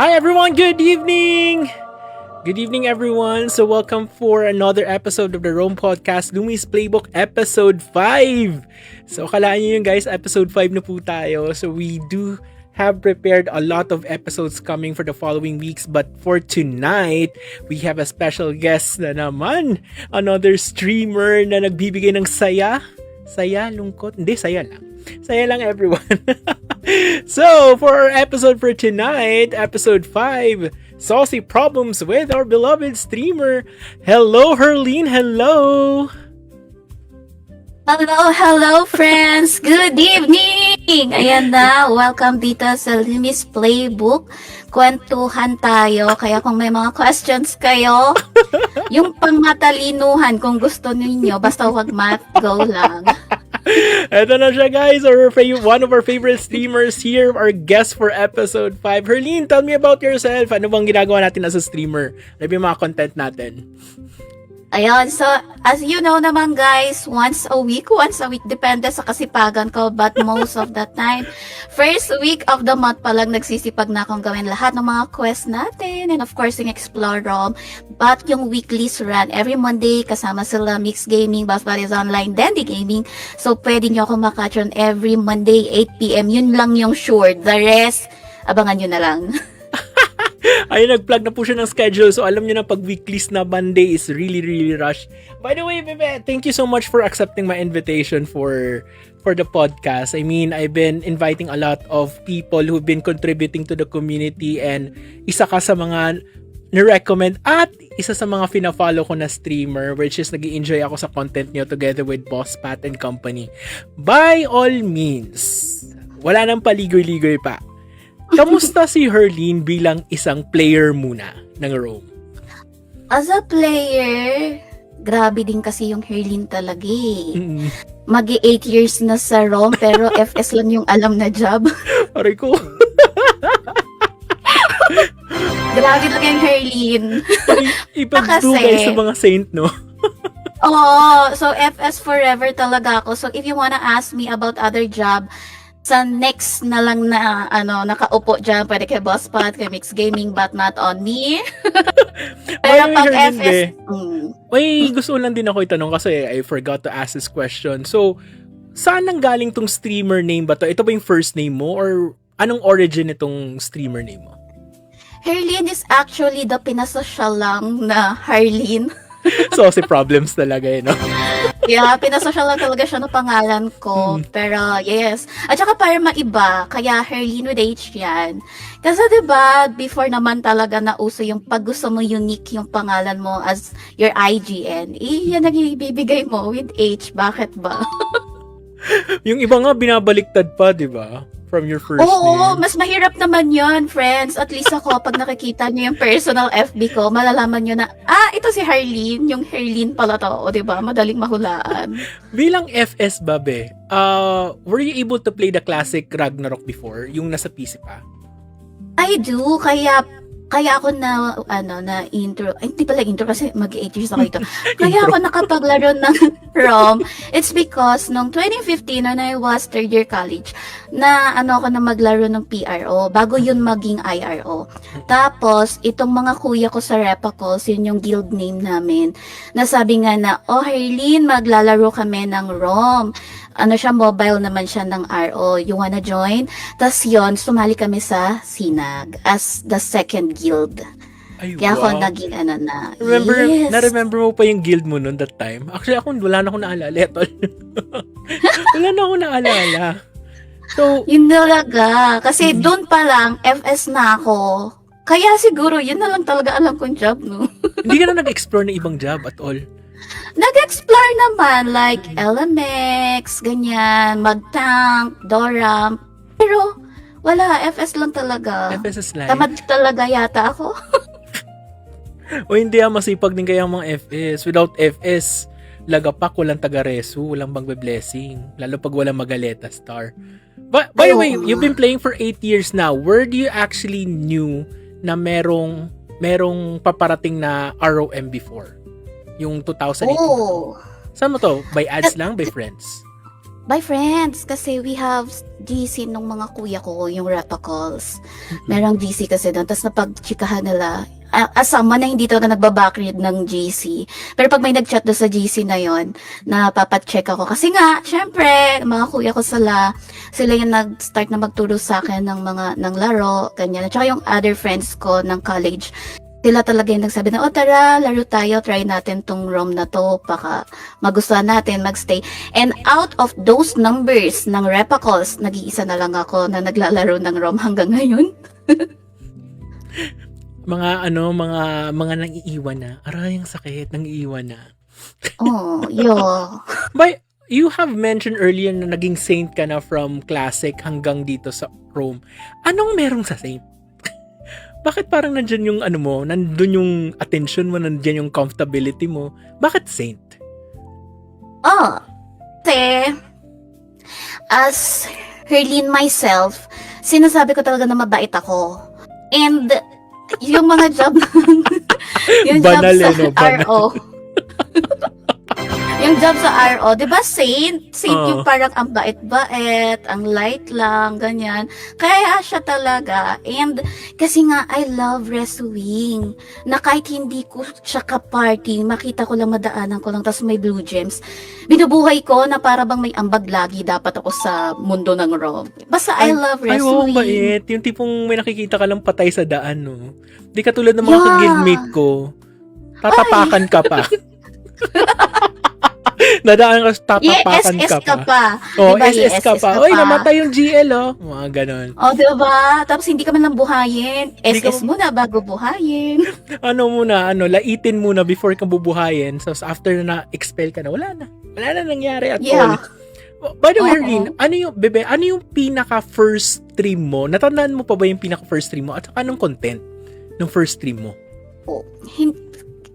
Hi everyone, good evening! Good evening everyone. So welcome for another episode of the Rome Podcast, Lumi's Playbook Episode 5. So akalaan nyo yun guys, Episode 5 na po tayo. So we do have prepared a lot of episodes coming for the following weeks. But for tonight, we have a special guest na naman. Another streamer na nagbibigay ng saya. Saya, lungkot? Hindi, saya lang. Saya lang everyone. So, for our episode for tonight, episode 5, Saucy Problems with our beloved streamer. Hello, Herline. Hello. Hello, friends. Good evening. Ayan na, welcome dito sa Lumi's Playbook. Kwentuhan tayo. Kaya kung may mga questions kayo, yung pangmatalinuhan kung gusto ninyo, basta wag math, go lang. Eto na siya guys, one of our favorite streamers here, our guest for episode 5. Herline, tell me about yourself. Ano bang ginagawa natin as a streamer? Ano yung mga content natin? Ayun, so as you know naman guys, once a week, depende sa kasipagan ko, but most of the time, first week of the month pa lang nagsisipag na akong gawin lahat ng mga quest natin, and of course yung Explore ROM, but yung weeklies run every Monday, kasama sila Mix Gaming, Boss Buddies Online, Dandy Gaming, so pwede nyo ako makatch on every Monday, 8pm, yun lang yung sure, the rest, abangan nyo na lang. Ayun, nag-plug na po siya ng schedule. So, alam niyo na pag weeklies na Monday is really, really rush. By the way, Bebe, thank you so much for accepting my invitation for the podcast. I mean, I've been inviting a lot of people who've been contributing to the community, and isa ka sa mga ni-recommend at isa sa mga fina-follow ko na streamer, which is nag-i-enjoy ako sa content niyo together with Boss Pat and company. By all means, wala nang paligoy-ligoy pa. Kamusta si Herline bilang isang player muna ng Rome? As a player, grabe din kasi yung Herline talaga eh. Magi 8 years na sa Rome, pero FS lang yung alam na job. Aray ko. Grabe talaga yung Herline. Ipagdugay sa mga saint, no? Oo, so FS forever talaga ako. So if you wanna ask me about other job, sa next na lang na nakaupo dyan, pwede kay Boss Pat, kay Mix Gaming, but not on me. Pero pag FS... May gusto lang din ako itanong kasi I forgot to ask this question. So, saan nang galing tong streamer name ba to? Ito ba yung first name mo or anong origin itong streamer name mo? Herline is actually the pinasosyal lang na Herline. So, si problems talaga eh, no? Yeah, pinasosyal lang talaga siya ng pangalan ko. Pero, yes. At saka para maiba, kaya Herline with H yan. Kasi diba, before naman talaga nauso yung pag gusto mo unique yung pangalan mo as your IGN. Yan ang ibibigay mo with H. Bakit ba? Yung iba nga binabaliktad pa, diba? From your first name. Oo, mas mahirap naman yon, friends. At least ako, pag nakikita niyo yung personal FB ko, malalaman niyo na, ito si Herline, yung Herline pala to, o diba? Madaling mahulaan. Bilang FS Babe, were you able to play the classic Ragnarok before? Yung nasa PC pa? I do, kaya ako na intro, hindi pala intro kasi mag-8 years ako ito. Kaya ako nakapaglaro ng ROM. It's because nung 2015 when I was third year college, na ako na maglaro ng PRO bago yun maging IRO. Tapos itong mga kuya ko sa Repacals, yun yung guild name namin. Nasabi nga na, Herline, maglalaro kami ng ROM. Mobile naman siya ng RO. You wanna join? Tas yon, sumali kami sa Sinag as the second guild. Ay, kaya wow. ako naging na. Yes. Na-remember mo pa yung guild mo noon that time? Actually, wala na akong naalala. Wala na akong naalala. So, yun talaga. Kasi doon pa lang, FS na ako. Kaya siguro, yun na lang talaga alam kong job, no? hindi ka na nag-explore ng ibang job at all? Nag-explore naman, like LMX, ganyan, mag-tank, Doram. Pero, wala, FS lang talaga. FS is life. Tamad talaga yata ako. O hindi masipag din kaya ang mga FS. Without FS, lagapak, walang taga-resu, walang bangbe-blessing. Lalo pag walang magaleta star. But, by the way, you've been playing for 8 years now. Where do you actually knew na merong paparating na ROM before? Yung 2018. Oh. Saan mo to? By ads lang? By friends? by friends, kasi we have GC nung mga kuya ko, yung Repacalls. Merong GC kasi doon. Tapos napag-chikahan nila, as someone na hindi talaga nagbabackread ng GC. Pero pag may nag-chat doon sa GC na yon, napapacheck ako. Kasi nga, syempre, mga kuya ko sila yung nag-start na magturo sa akin ng laro, ganyan. At saka yung other friends ko ng college, sila talaga yung nagsabi na, tara, laro tayo, try natin tong ROM na to, baka magustuhan natin, magstay. And out of those numbers ng Repacalls, nag-iisa na lang ako na naglalaro ng ROM hanggang ngayon. Mga nangiiwan na. Aray, ang sakit, nangiiwan na. Oh, yo. But you have mentioned earlier na naging saint ka na from classic hanggang dito sa Rome. Anong merong sa saint? Bakit parang nandyan yung nandun yung attention mo, nandyan yung comfortability mo? Bakit saint? Kasi, as Herlene myself, sinasabi ko talaga na mabait ako. And, yung mga job, yung Banal job sa banal. RO, yung job sa RO, di ba saint? Saint yung parang ang bait-bait, ang light lang, ganyan. Kaya siya talaga. And kasi nga, I love wrestling. Na kahit hindi ko siya ka-party, makita ko lang, madaanan ko lang, tapos may blue gems. Binubuhay ko na para bang may ambag lagi dapat ako sa mundo ng Raw. Basta I love wrestling. Ay, bait. Yung tipong may nakikita ka lang patay sa daan, no? Di katulad ng mga ka-guildmate ko. Tatapakan ka pa. Nadaan ka, tatapakan SS ka pa. Diba, SS ka pa. Oy, namatay yung GL, Mga ganon. Diba? Tapos hindi ka man lang buhayin. SS muna bago buhayin. Laitin muna before ka bubuhayin. So, after na na-expel ka na, wala na. Wala na nangyari at all. By the way, Herlene, ano yung pinaka-first stream mo? Natandaan mo pa ba yung pinaka-first stream mo? At anong content ng first stream mo?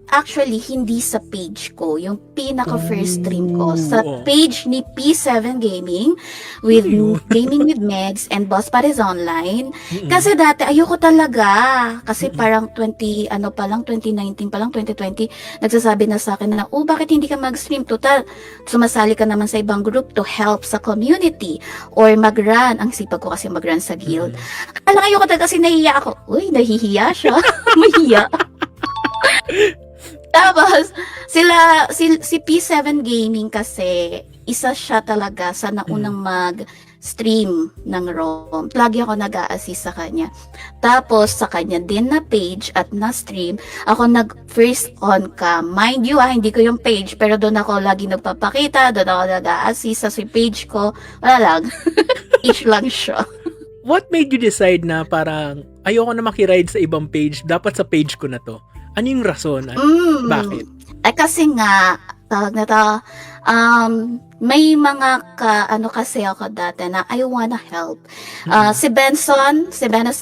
Actually, hindi sa page ko. Yung pinaka-first stream ko. Sa page ni P7 Gaming, with Gaming with Megs and Boss Pares Online. Kasi dati, ayoko talaga. Kasi parang 2019 pa lang, 2020, nagsasabi na sa akin na, bakit hindi ka mag-stream? Total, sumasali ka naman sa ibang group to help sa community. Or mag-run. Ang sipag ko kasi mag-run sa guild. Alam, ayoko talaga kasi nahihiya ako. Uy, nahihiya siya. Mahiya. Tapos, si P7 Gaming kasi, isa siya talaga sa naunang mag-stream ng ROM. Lagi ako nag-a-assist sa kanya. Tapos, sa kanya din na page at na stream, ako nag-first on ka. Mind you, hindi ko yung page, pero doon ako lagi nagpapakita, doon ako nag-a-assist sa page ko. Wala lang. Page lang siya. What made you decide na parang, ayoko na makiride sa ibang page, dapat sa page ko na to? Ano yung rason? Bakit? Kasi nga, may mga kasi ako dati na I wanna help. Si Ben's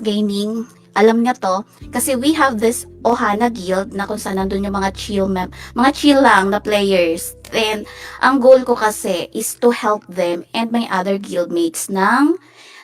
Gaming, alam niya to, kasi we have this Ohana Guild na kung saan nandun yung mga chill lang na players. And ang goal ko kasi is to help them and my other guildmates ng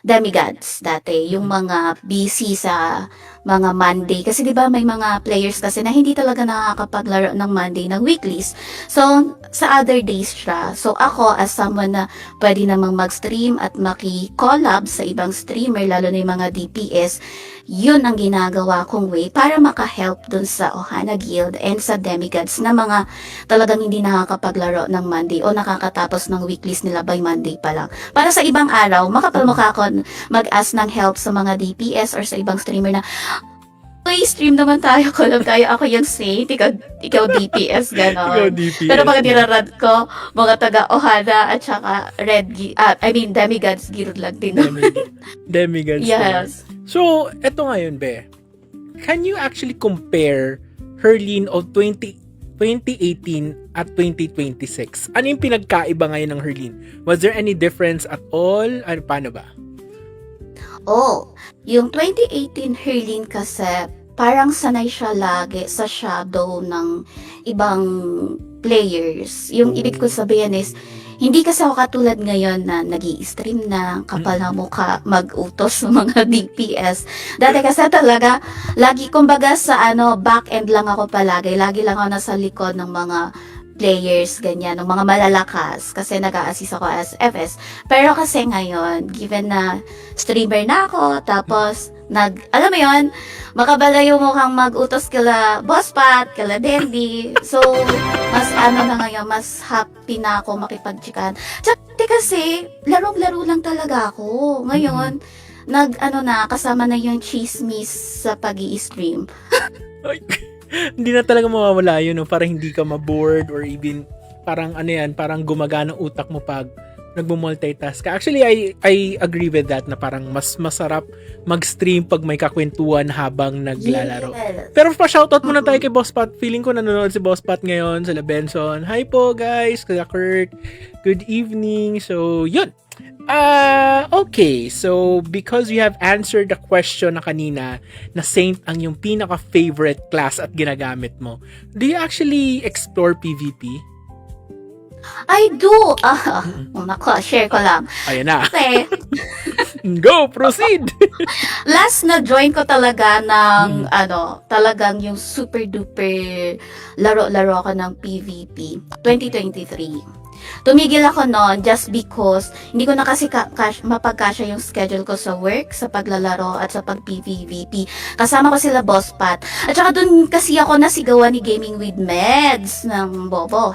demigods dati, yung mga busy sa mga Monday. Kasi di ba may mga players kasi na hindi talaga nakakapaglaro ng Monday ng weeklies. So, sa other days siya. So, ako as someone na pwede namang mag-stream at maki-collab sa ibang streamer, lalo na yung mga DPS, yun ang ginagawa kong way para maka-help dun sa Ohana Guild and sa demigods na mga talagang hindi nakakapaglaro ng Monday o nakakatapos ng weeklies nila by Monday pa lang. Para sa ibang araw, makapalmukha ako mag-ask ng help sa mga DPS or sa ibang streamer na, uy, stream naman tayo, collab tayo, ako yung saint, ikaw DPS, gano'n. Pero mga nirarad ko, mga taga Ohana at saka Demigods Guild lang din. Demigods. Yes. So, eto ngayon, Be. Can you actually compare Herlene of 2018 at 2026? Ano yung pinagkaiba ngayon ng Herlene? Was there any difference at all? Paano ba? Yung 2018 Herlene kasi, parang sanay siya lagi sa shadow ng ibang players. Yung ibig ko sabihin is, hindi kasi ako katulad ngayon na nag-i-stream na kapal na mukha mag-utos ng mga DPS. Dati kasi talaga, lagi kumbaga sa back end lang ako palagi. Lagi lang ako nasa likod ng mga players, ganyan, ng mga malalakas, kasi nag-a-assist ako as FS. Pero kasi ngayon, given na streamer na ako, tapos, alam mo yon, makabalayo mo kang mag-utos kila Boss Pat, kila Dendy. So, mas na ngayon, mas happy na ako makipag-chikan. Tsaka kasi, larong-laro lang talaga ako. Ngayon, kasama na yung chismis sa pag-i-stream. Hindi na talaga mawawala yun, no? Parang hindi ka ma-bored or even parang parang gumagana utak mo pag nagmo-multitask ka. Actually, I agree with that na parang mas masarap mag-stream pag may kakwentuhan habang naglalaro. Yes. Pero pa-shoutout muna tayo kay Boss Pat. Feeling ko nanonood si Boss Pat ngayon, sila Benson. Hi po guys, kaya Kurt. Good evening. So, yun. Okay. So, because you have answered the question na kanina na Saint ang yung pinaka-favorite class at ginagamit mo, do you actually explore PvP? I do! Nako, share ko lang. Ayan na. Kasi, Go! Proceed! last na join ko talaga ng, talagang yung super duper laro-laro ako ng PvP, 2023. Tumigil ako noon just because hindi ko na kasi mapagkasya yung schedule ko sa work, sa paglalaro at sa pag-PvP. Kasama ko sila Boss Pat. At saka dun kasi ako nasigawan ni Gaming with Meds ng Bobo.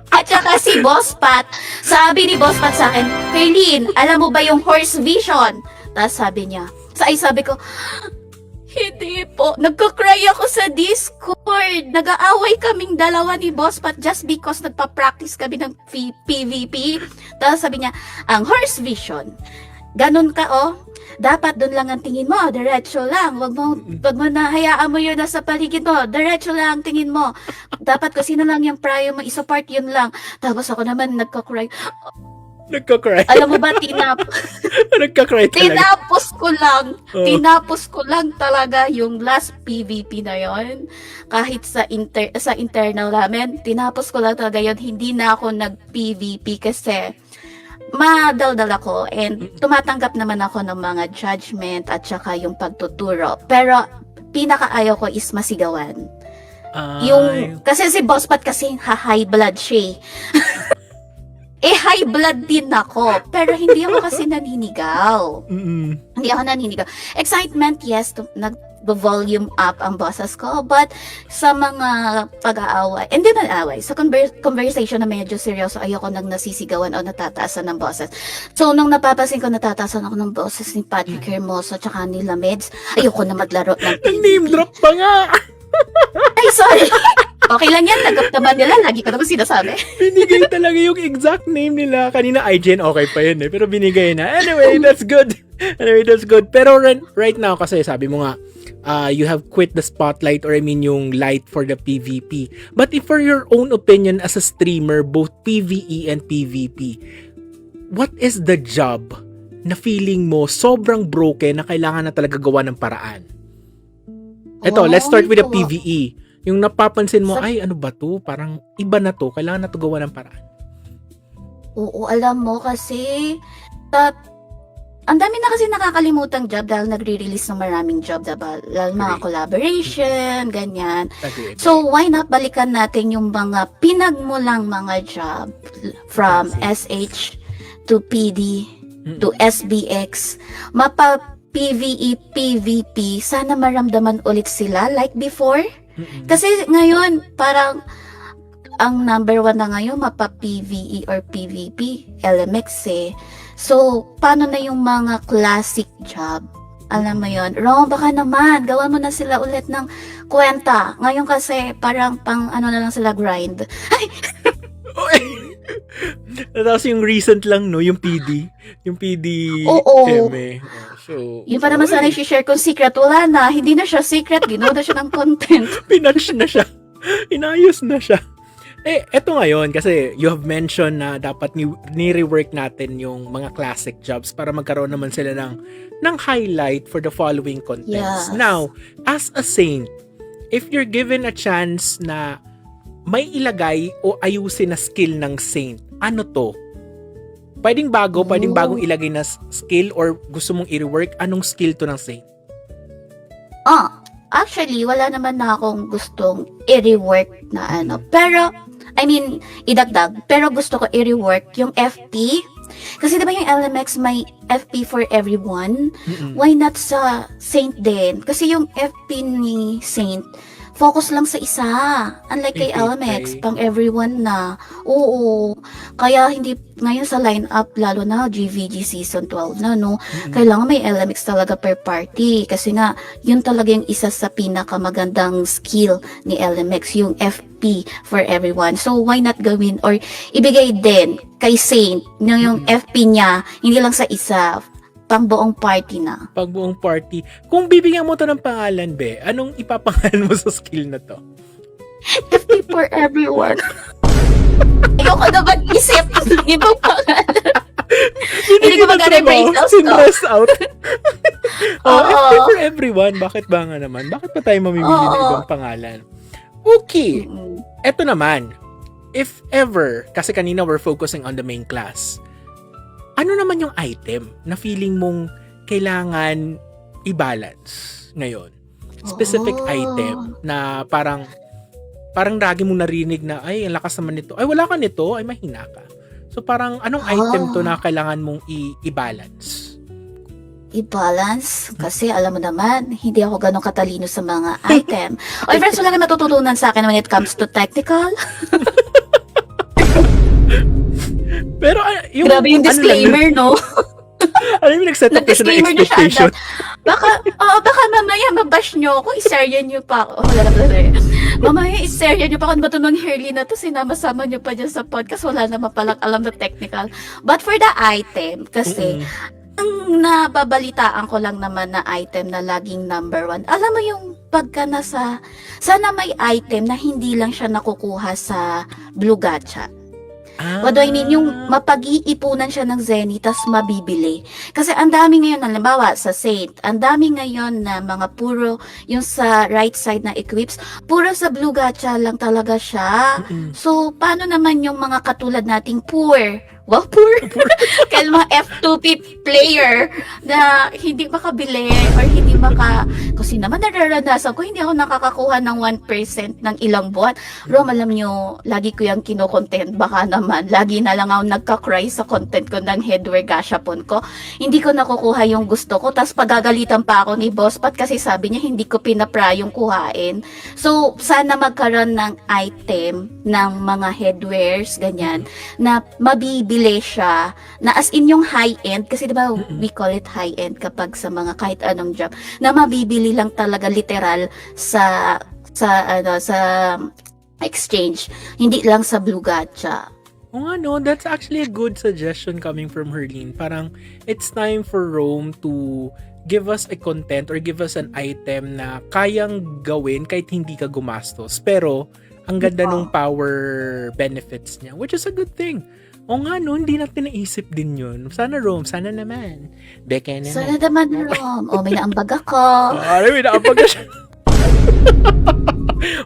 At saka si Boss Pat, sabi ni Boss Pat sa akin, Kaylin, alam mo ba yung horse vision? Tapos sabi niya, sabi ko, hindi po. Nagka-cry ako sa Discord. Nag-aaway kaming dalawa ni Boss Pat just because nagpa-practice kami ng PvP. Tapos sabi niya, ang horse vision, ganun ka dapat doon lang ang tingin mo, diretso lang. Wag mo na hayaan mo yun nasa paligid mo, diretso lang ang tingin mo. Dapat kung sino lang yung prayo mo, isupport yun lang. Tapos ako naman nagka-cry. Nagka-cry. Alam mo ba, Nagka-cry talaga. Tinapos ko lang talaga yung last PvP na yon. Kahit sa internal namin, tinapos ko lang talaga yon. Hindi na ako nag-PvP kasi madaldal ako and tumatanggap naman ako ng mga judgment at saka yung pagtuturo. Pero pinakaayaw ko is masigawan. Kasi si Boss Pat kasi high blood siya. High blood din ako. Pero hindi ako kasi naninigaw. Hindi ako naninigaw. Excitement, yes, nag-volume up ang boses ko. But sa mga pag-aaway, hindi man aaway, sa conversation na medyo seryoso, ayoko nang nasisigawan o natataasan ng boses. So, nung napapasin ko natataasan ako ng boses ni Patrick Hermoso tsaka ni Lameds, ayoko na maglaro ng PvP. Name drop pa nga! Ay, sorry! Okay lang yan, tanggap naman nila. Lagi ko naman sinasabi. Binigay talaga yung exact name nila. Kanina, IGN, okay pa yun Pero binigay na. Anyway, that's good. Pero right now, kasi sabi mo nga, you have quit the spotlight or yung light for the PvP. But if for your own opinion as a streamer, both PvE and PvP, what is the job na feeling mo sobrang broken na kailangan na talaga gawa ng paraan? Ito, let's start with the PvE. Yung napapansin mo, ay ano ba to? Parang iba na to. Kailangan na to gawa ng paraan. Oo, alam mo kasi ang dami na kasi nakakalimutang job dahil nagre-release ng maraming job, diba? Lalo mga collaboration, ganyan. Agree. So, why not balikan natin yung mga pinagmulang mga job from SH to PD to SBX, PvE, PvP, sana maramdaman ulit sila like before. Kasi ngayon, parang ang number one na ngayon, mapa-PvE or PvP, LMX So, paano na yung mga classic job? Alam mo yon, Ron, baka naman, gawan mo na sila ulit ng kwenta. Ngayon kasi, parang na lang sila grind. Ay! Tapos yung recent lang, yung PD. Yung PD Oo. So, yun pa naman sana i-share kung secret. Wala na, hindi na siya secret. Ginawa na siya ng content. Pinatch na siya. Inayos na siya. Eto ngayon, kasi you have mentioned na dapat ni-rework natin yung mga classic jobs para magkaroon naman sila ng highlight for the following contents. Yes. Now, as a Saint, if you're given a chance na may ilagay o ayusin na skill ng Saint, ano to? Pwedeng bagong ilagay na skill or gusto mong i-rework, anong skill to ng Saint? Actually, wala naman na akong gustong i-rework na Pero, idagdag. Pero gusto ko i-rework yung FP. Kasi diba yung LMX may FP for everyone? Why not sa Saint din? Kasi yung FP ni Saint, focus lang sa isa. Unlike kay LMX, pang everyone na. Oo. Kaya hindi, ngayon sa lineup, lalo na GVG Season 12 na, no? Kailangan may LMX talaga per party. Kasi nga, yun talaga yung isa sa pinakamagandang skill ni LMX, yung FP for everyone. So, why not gawin or ibigay din kay Saint yung FP niya, hindi lang sa isa, pang buong party na. Pang buong party. Kung bibigyan mo to ng pangalan, be, anong ipapangalan mo sa skill na to? FP for everyone. Ayoko na mag-isip ng ibang pangalan. Hindi ko mag-replace out. Sinrest out. FP Oo. for everyone. Bakit ba nga naman? Bakit pa tayo mamimili ng ibang pangalan? Okay. Eto naman. If ever, kasi kanina we're focusing on the main class, ano naman yung item na feeling mong kailangan i-balance ngayon? Specific item na parang lagi mong narinig na, ay, ang lakas naman nito. Ay, wala ka nito. Ay, mahina ka. So, parang anong item to na kailangan mong i-balance? I-balance? Kasi alam mo naman, hindi ako ganun katalino sa mga item. Oy, friends, wala ka natututunan sa akin when it comes to technical. Pero yung grabe yung disclaimer, no? Alam mo, nag-set up kasi ng expectation. Baka mamaya mabash nyo ako, iserya nyo pa ako. Mamaya iserya nyo pa ako, ba't nung Herly na to, sinama-sama nyo pa dyan sa podcast, wala naman palang alam na technical. But for the item, kasi, ang nababalitaan ko lang naman na item na laging number 1, alam mo yung pagka sana may item na hindi lang siya nakukuha sa Blue Gacha. What do I mean? Yung mapag-iipunan siya ng Zenny, tas mabibili. Kasi ang dami ngayon, halimbawa sa Saint, ang dami ngayon na mga puro, yung sa right side na equips, puro sa Blue Gacha lang talaga siya. So, paano naman yung mga katulad nating poor? Well, poor. Kaya mga F2P player na hindi makabili or hindi kasi naman nararanasan ko, hindi ako nakakakuha ng 1% ng ilang buwan. Rom, alam nyo, lagi ko yung kino-content. Baka naman, lagi na lang ako nagka-cry sa content ko ng headwear gashapon ko. Hindi ko nakukuha yung gusto ko. Tapos pagagalitan pa ako ni Boss Pat kasi sabi niya hindi ko pinapra yung kuhain. So, sana magkaroon ng item ng mga headwears, ganyan, na mabibili siya, na as in yung high-end, kasi diba we call it high-end kapag sa mga kahit anong job, na mabibili lang talaga literal sa exchange, hindi lang sa Blue Gacha. Oh, no, that's actually a good suggestion coming from Herlene. Parang it's time for Rome to give us a content or give us an item na kayang gawin kahit hindi ka gumastos. Pero ang ganda nung power benefits niya, which is a good thing. O nga no, hindi natin naisip din yun. Sana Rome, sana naman. Beke naman. Sana naman Rome. O, may naambag ako. May naambag siya.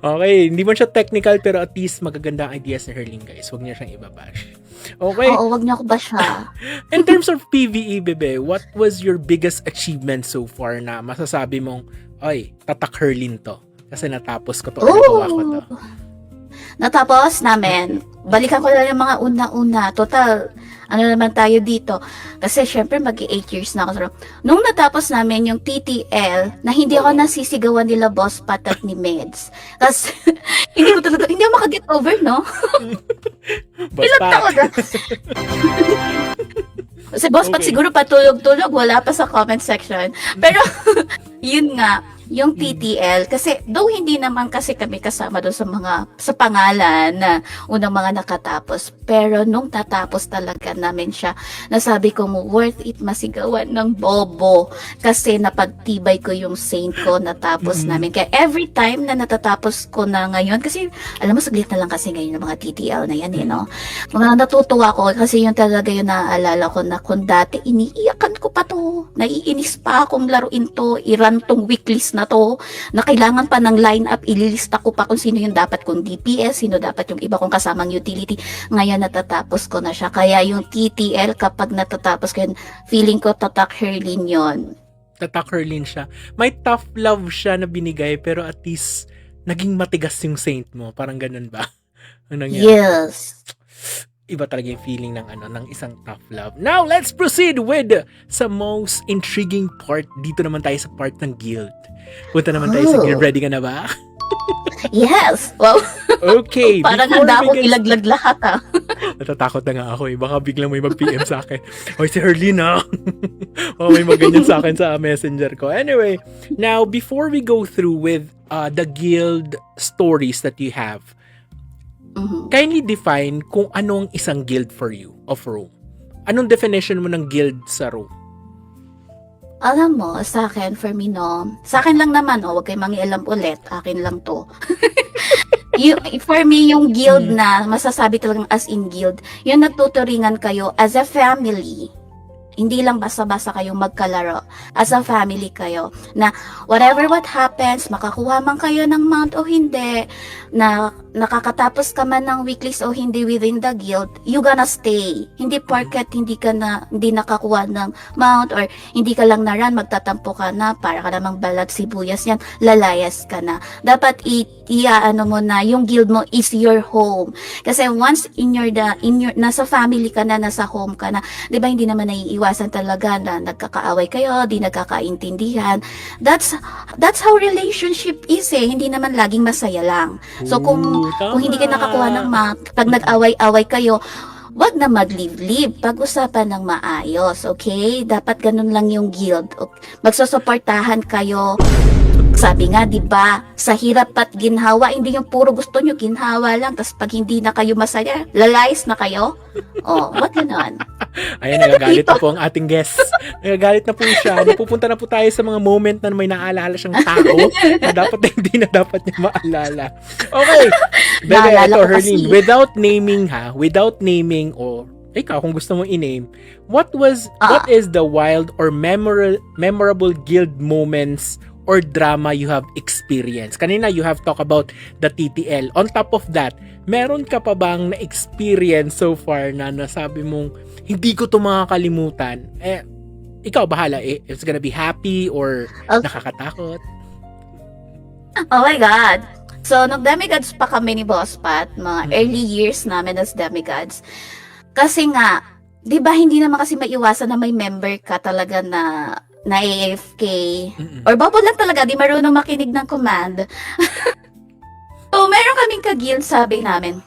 Okay, hindi man siya technical pero at least magaganda ang ideas ni Herling, guys. Huwag niya siyang ibabash. Okay. Oo, wag niyo ako basha. In terms of PvE, bebe, what was your biggest achievement so far na masasabi mong, ay, tatak Herling to? Kasi natapos ko to. Nagawa ko to. Natapos namin. Balikan ko lang yung mga una-una. Total, ano naman tayo dito. Kasi syempre mag-8 years na ako. So, nung natapos namin yung TTL, na hindi ako nasisigawan nila Boss Pat at ni Meds. Kasi hindi ako makaget over, no? Boss Pat. Kasi Boss Pat siguro patulog-tulog, wala pa sa comment section. Pero, yun nga, yung TTL, kasi though hindi naman kasi kami kasama doon sa pangalan na unang mga nakatapos, pero nung tatapos talaga namin siya, nasabi ko mo, worth it masigawan ng bobo kasi napagtibay ko yung Saint ko natapos namin. Kaya every time na natatapos ko na ngayon, kasi alam mo, saglit na lang kasi ngayon ng mga TTL na yan, no? Mga natutuwa ko kasi yung talaga yung naaalala ko na kung dati iniiyakan ko pa to, naiinis pa akong laruin to, i-run tong weeklist na to, na kailangan pa ng lineup, ililista ko pa kung sino yung dapat kong DPS, sino dapat yung iba kong kasamang utility. Ngayon natatapos ko na siya. Kaya yung TTL, kapag natatapos ko yun, feeling ko tatak Herlene yun. Tatak Herlene siya. May tough love siya na binigay, pero at least naging matigas yung Saint mo. Parang ganun ba? Ang nangyari. Yes. Iba talaga yung feeling ng isang tough love. Now, let's proceed with sa most intriguing part. Dito naman tayo sa part ng guilt. Punta naman tayo sa guilt. Ready ka na ba? Yes. Wow. Okay. Parang before handa we akong get- ilaglag lahat Natatakot na nga ako eh. Baka biglang may mag-PM sa akin. Hoy, si Herlene ah. O may mag-ganyan sa akin sa messenger ko. Anyway, now, before we go through with the guild stories that you have, Mhm. kindly define kung anong isang guild for you of Rome. Anong definition mo ng guild sa Rome? Alam mo, sa akin, for me, no, sa akin lang naman, huwag kayo mangialam ulit, akin lang to. For me, yung guild na, masasabi talagang as in guild, yung nagtuturingan kayo as a family. Hindi lang basta-basta kayong magkalaro. As a family kayo. Na whatever what happens, makakuha man kayo ng mount o hindi, na nakakatapos ka man ng weeklies o hindi within the guild, you gonna stay. Hindi porket hindi nakakuha ng mount or hindi ka lang na-run, magtatampo ka na, para ka namang balat sibuyas yan, lalayas ka na. Dapat ano mo na, yung guild mo is your home. Kasi once nasa family ka na, nasa home ka na, di ba hindi naman naiiwasan talaga na nagkakaaway kayo, di nagkakaintindihan. That's how relationship is eh. Hindi naman laging masaya lang. So kung hindi ka nakakuha ng pag nag-away-away kayo, wag na mag-live-live. Pag-usapan ng maayos, okay? Dapat ganun lang yung guild. Magsusuportahan kayo. Sabi nga, di ba, sa hirap at ginhawa, hindi yung puro gusto nyo, ginhawa lang. Tapos pag hindi na kayo masaya, lalayas na kayo. Oh, wag ganon. Ayan, nagagalit na po ang ating guest. Nagagalit na po siya. Napupunta na po tayo sa mga moment na may naalala siyang tao na dapat na hindi na dapat niya maalala. Okay. Bebe, Naalala ito, ko Herlene, kasi. without naming or ikaw, kung gusto mong i-name, what is the wild or memorable guild moments or drama you have experienced? Kanina, you have talked about the TTL. On top of that, meron ka pa bang na-experience so far na nasabi mong, hindi ko to makakalimutan? Ikaw, bahala. It's gonna be happy or Okay. nakakatakot? Oh my God. So, nag-demigods pa kami ni Boss Pat, mga early years namin as demigods. Kasi nga, di ba hindi naman kasi maiwasan na may member ka talaga na AFK. Or bubble lang talaga, di marunong makinig ng command. So, meron kaming ka-guild, sabi namin.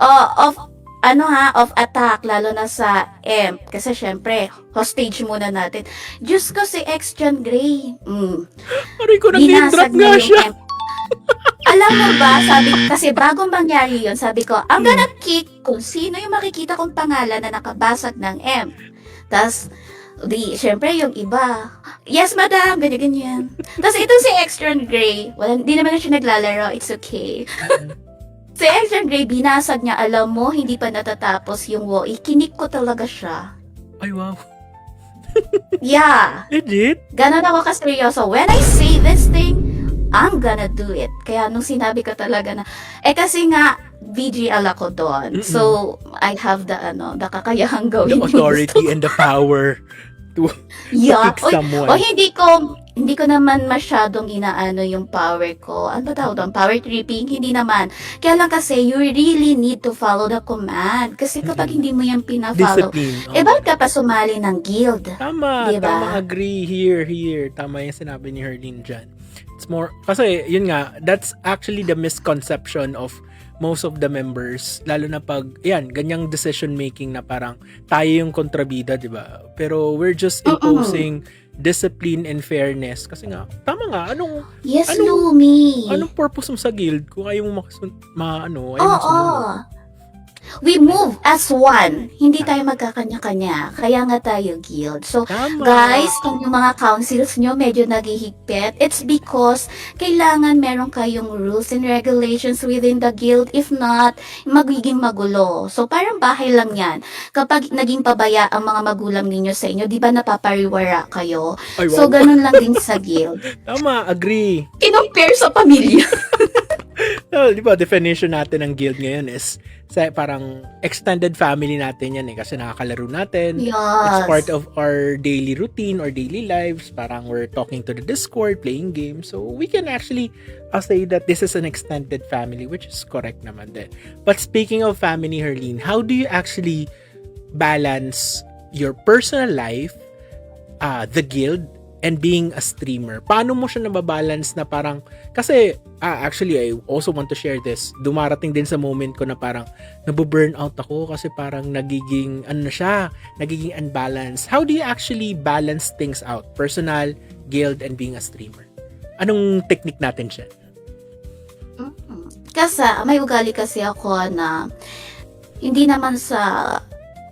Of attack, lalo na sa EMP. Kasi syempre, hostage muna natin. Diyos ko, si X-John Gray. Aray ko, nag-drop nga siya. Alam mo ba, kasi bagong mangyari yun, sabi ko, I'm gonna kick kung sino yung makikita kong pangalan na nakabasag ng M. Tapos, syempre yung iba, yes madam, ganyan. Tapos itong si Extron Gray, hindi naman na siya naglalaro, it's okay. Si Extron Gray, binasag niya, alam mo, hindi pa natatapos yung WoE, kinik ko talaga siya. Ay, wow. Yeah. Legit? Ganon ako kaseryoso. When I say this thing, I'm gonna do it. Kaya nung sinabi ko talaga na, kasi nga, VGL ako doon. So, I have the kakayahang The gawin yung authority and the power to yeah. kick someone. Hindi ko naman masyadong inaano yung power ko. Ano ba tawag doon? Power tripping? Hindi naman. Kaya lang kasi, you really need to follow the command. Kasi kapag hindi mo yan pina-follow, Discipline. bakit ka pa sumali ng guild? Tama, Diba? tama, agree, here. Tama yung sinabi ni Herlene dyan. It's more, kasi yun nga, that's actually the misconception of most of the members, lalo na pag, ganyang decision making na parang tayo yung kontrabida, di ba? Pero we're just imposing discipline and fairness. Kasi nga, tama nga, anong Lumi. anong purpose mo sa guild kung ayaw mo ayaw mo Oo. sumunod? We move as one. Hindi tayo magkakanya-kanya. Kaya nga tayo guild. So, Tama. guys, kung yung mga councils nyo medyo naghihigpit, it's because kailangan meron kayong rules and regulations within the guild. If not, magiging magulo. So, parang bahay lang yan. Kapag naging pabaya ang mga magulang ninyo sa inyo, di ba napapariwara kayo? Ay, wow. So, ganun lang din sa guild. Tama, agree. Kinompare sa pamilya. So, di ba, definition natin ng guild ngayon is parang extended family natin yan kasi nakakalaro natin. It's part Yes. of our daily routine or daily lives. Parang we're talking to the Discord, playing games. So, we can actually say that this is an extended family, which is correct naman din. But speaking of family, Herlene, how do you actually balance your personal life, the guild, and being a streamer? Paano mo siya nababalance na parang, kasi, actually, I also want to share this. Dumarating din sa moment ko na parang, nabuburn out ako kasi parang nagiging, nagiging unbalanced. How do you actually balance things out? Personal, guild, and being a streamer? Anong technique natin siya? Kasi may ugali kasi ako na hindi naman sa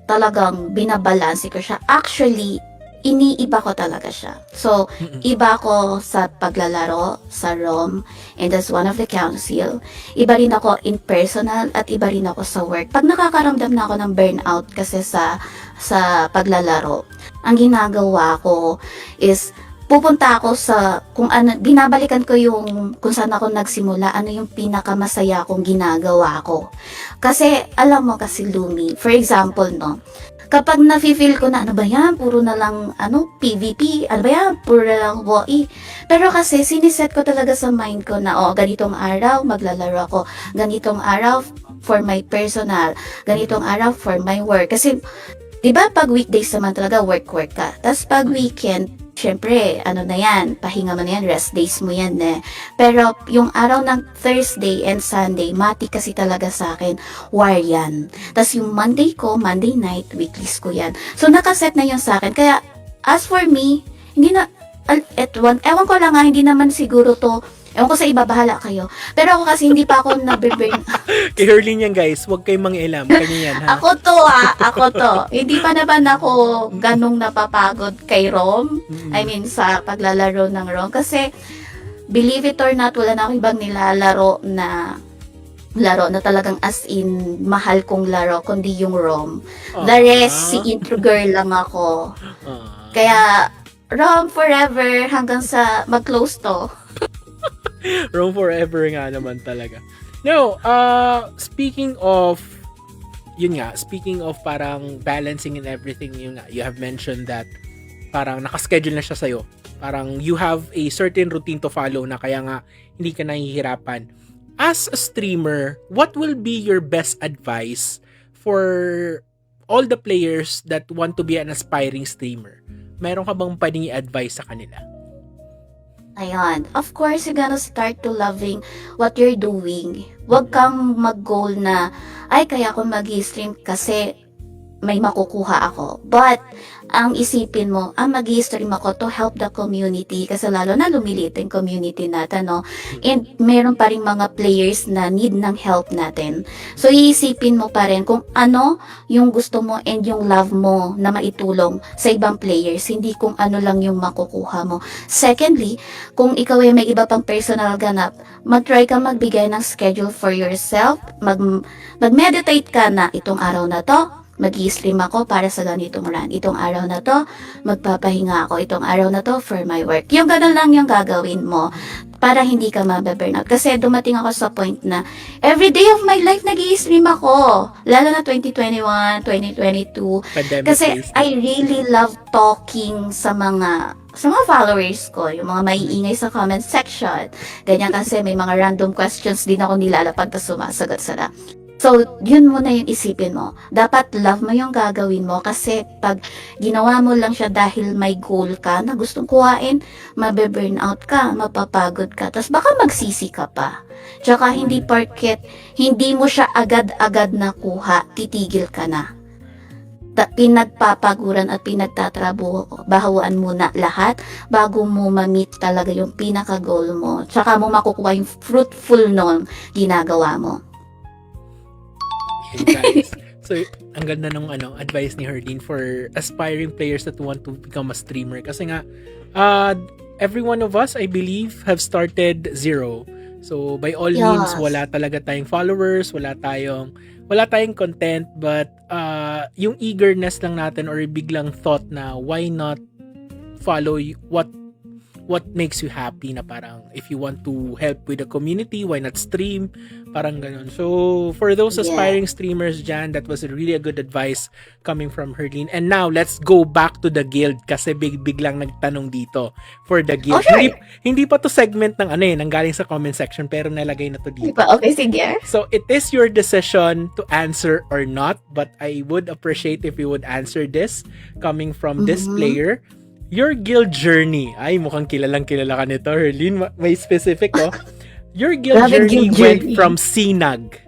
talagang binabalanse ko siya. Actually, iniiba ko talaga siya. So, iba ko sa paglalaro, sa ROM, and that's one of the council. Iba rin ako in personal at iba rin ako sa work. Pag nakakaramdam na ako ng burnout kasi sa paglalaro, ang ginagawa ko is pupunta ako sa kung ano, binabalikan ko yung kung saan ako nagsimula, ano yung pinakamasaya kong ginagawa ko. Kasi alam mo kasi Lumi, for example, no, kapag nafe-feel ko na ano ba yan, puro na lang PVP, ano ba yan, puro na lang WoE. Pero kasi siniset ko talaga sa mind ko na ganitong araw maglalaro ako, ganitong araw for my personal, ganitong araw for my work. Kasi 'di ba pag weekdays naman talaga work ka. Tapos pag weekend, syempre, ano na yan, pahinga mo na yan, rest days mo yan eh. Pero yung araw ng Thursday and Sunday, mati kasi talaga sa akin, war yan. Tapos yung Monday ko, Monday night, weeklies ko yan. So nakaset na yun sa akin. Kaya, as for me, hindi na, ewan ko lang hindi naman siguro to, ewan ko sa iba, bahala kayo. Pero ako kasi hindi pa ako nabiburn. Kay Herlene yan, guys. Huwag kayong mangialam. Kanya yan, ha? Ako to. Hindi pa naman ako ganong napapagod kay Rom. I mean, sa paglalaro ng Rom. Kasi, believe it or not, wala na ako ibang nilalaro na talagang as in mahal kong laro, kundi yung Rom. The rest, si intro girl lang ako. Kaya, Rom forever hanggang sa mag-close to. Roam forever nga naman talaga. No, speaking of parang balancing and everything, you have mentioned that parang nakaschedule na siya sa'yo. Parang you have a certain routine to follow na kaya nga hindi ka nahihirapan. As a streamer, what will be your best advice for all the players that want to be an aspiring streamer? Meron ka bang pwedeng i-advise sa kanila? Ayan. Of course, you're gonna start to loving what you're doing. Huwag kang mag-goal na, ay, kaya ako mag-stream kasi may makukuha ako. But, ang isipin mo, mag-stream ako to help the community kasi lalo na lumiliit yung community natin, no? And meron pa rin mga players na need ng help natin. So, iisipin mo pa rin kung ano yung gusto mo and yung love mo na maitulong sa ibang players, hindi kung ano lang yung makukuha mo. Secondly, kung ikaw ay may iba pang personal ganap, mag-try ka magbigay ng schedule for yourself, mag-meditate ka na itong araw na to, mag-i-stream ako para sa ganitong run. Itong araw na to, magpapahinga ako. Itong araw na to for my work. Yung ganun lang yung gagawin mo para hindi ka mababurnout. Kasi dumating ako sa point na every day of my life nag-i-stream ako. Lalo na 2021, 2022. Pandemic Kasi days. I really love talking sa mga followers ko, yung mga maiingay sa comment section. Ganyan kasi may mga random questions din ako nilalapag na sumasagot sila. So, yun muna yung isipin mo. Dapat love mo yung gagawin mo kasi pag ginawa mo lang siya dahil may goal ka na gustong kuhain, mabe-burnout ka, mapapagod ka, tapos baka magsisi ka pa. Tsaka hindi porket hindi mo siya agad-agad nakuha, titigil ka na. Pinagpapaguran at pinagtatrabahuan muna lahat bago mo ma-meet talaga yung pinaka-goal mo. Tsaka mo makukuha yung fruitful nung ginagawa mo. Guys. So, ang ganda ng advice ni Herlene for aspiring players that want to become a streamer. Kasi nga, every one of us, I believe, have started zero. So, by all means, wala talaga tayong followers, wala tayong content, but yung eagerness lang natin or biglang thought na why not follow what what makes you happy na parang if you want to help with the community, why not stream? Parang ganun. So, for those aspiring streamers dyan, that was really a good advice coming from Herlene. And now, let's go back to the guild kasi biglang nagtanong dito for the guild. Okay. Hindi pa to segment ng nanggaling sa comment section pero nalagay na to dito. Okay, sige. So, it is your decision to answer or not, but I would appreciate if you would answer this coming from this player. Your guild journey. Ay, mukhang kilala ka nito, Herlene. May specific, oh. Your guild journey went from Sinag,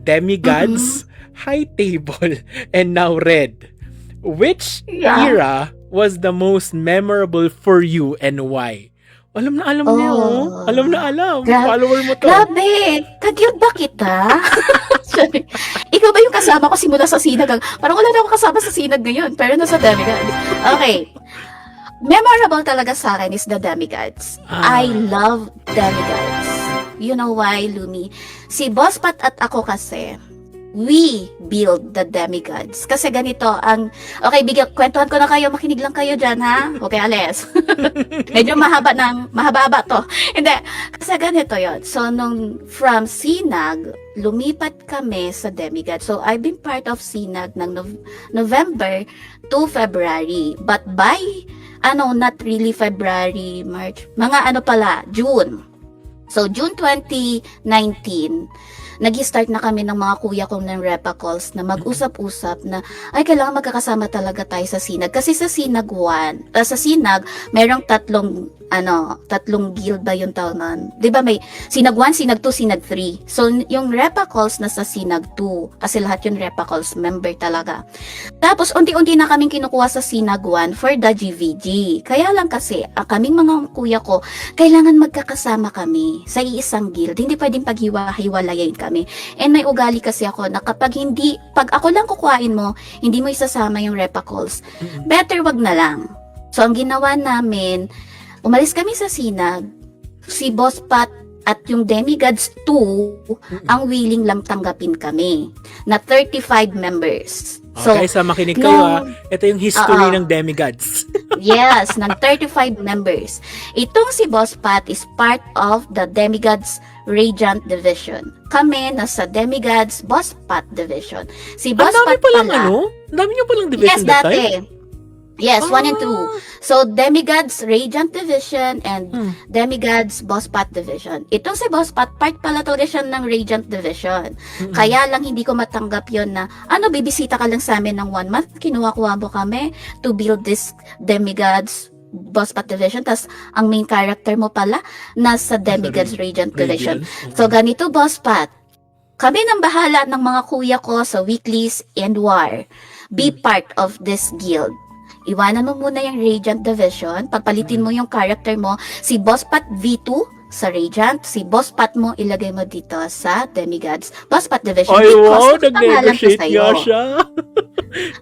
Demigods, High Table, and now Red. Which era was the most memorable for you and why? Alam na alam niya, oh. Alam na alam. Follower mo to. Grabe! Ka-guild ba kita? Sorry. Ikaw ba yung kasama ko simula sa Sinag? Parang wala na ako kasama sa Sinag ngayon, pero nasa Demigods. Okay. Memorable talaga sa akin is the Demigods. I love Demigods. You know why, Lumi? Si Boss Pat at ako kasi, we build the Demigods. Kasi ganito ang... Okay, kwentuhan ko na kayo. Makinig lang kayo dyan, ha? Okay, alis. Medyo mahaba to. Hindi. Kasi ganito yon. So, from Sinag, lumipat kami sa Demigods. So, I've been part of Sinag ng November to February. But by... not really February, March, June. So, June 2019, nag-start na kami ng mga kuya kong ng Repa Calls na mag-usap-usap na, kailangan magkakasama talaga tayo sa Sinag. Kasi sa Sinag 1, sa Sinag, merong tatlong guild ba yung tawag nun? Diba may Sinag 1, Sinag 2, Sinag 3. So, yung Repa Calls na sa Sinag 2, kasi lahat yung Repa Calls member talaga. Tapos, unti-unti na kaming kinukuha sa Sinag 1 for the GVG. Kaya lang kasi, kaming mga kuya ko, kailangan magkakasama kami sa iisang guild. Hindi pwedeng paghiwa-hiwalayin kami. And may ugali kasi ako na pag ako lang kukuhain mo, hindi mo isasama yung Repa Calls. Better wag na lang. So, ang ginawa namin, umalis kami sa Sinag, si Boss Pat at yung Demigods 2 ang willing lang tanggapin kami na 35 members. So, guys, makinig kayo Ito yung history ng Demigods. Yes, ng 35 members. Itong si Boss Pat is part of the Demigods Radiant Division. Kami nasa Demigods Boss Pat Division. Si Boss Pat pala. Ang dami niyo palang division that time? Yes, 1 and 2. So, Demigods Radiant Division and Demigods Boss Pat Division. Itong si Boss Pat, part pala talaga siya ng Radiant Division. Kaya lang hindi ko matanggap yon na, bibisita ka lang sa amin ng 1 month, kinuha-kuha mo kami to build this Demigods Boss Pat Division. Tapos, ang main character mo pala, nasa Demigods Radiant Division. So, ganito, Boss Pat. Kami nang bahala ng mga kuya ko sa weeklies and war. Be part of this guild. Iwanan mo muna yung Radiant Division, pagpalitin mo yung character mo, si Boss Pat V2 sa Radiant, si Boss Pat mo ilagay mo dito sa Demigods Boss Pat Division. Ay, wow, nag-negotiate niya siya.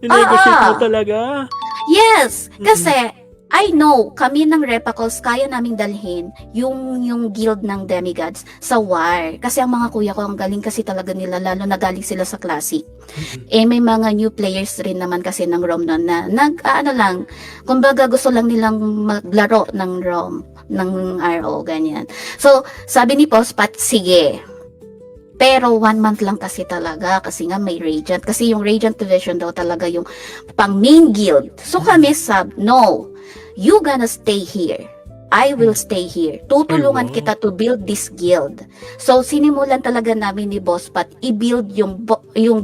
Nag-negotiate mo talaga. Yes, kasi I know, kami ng Repa Calls, kaya naming dalhin yung guild ng Demigods sa war. Kasi ang mga kuya ko, ang galing kasi talaga nila, lalo na galing sila sa Classic. May mga new players rin naman kasi ng ROM noon na kumbaga gusto lang nilang maglaro ng ROM, ng RO, ganyan. So, sabi ni Boss Pat, sige. Pero 1 month lang kasi talaga kasi nga may Radiant. Kasi yung Radiant Division daw talaga yung pang main guild. So kami no. You gonna stay here. I will stay here. Tutulungan kita to build this guild. So, sinimulan talaga namin ni Boss Pat i-build yung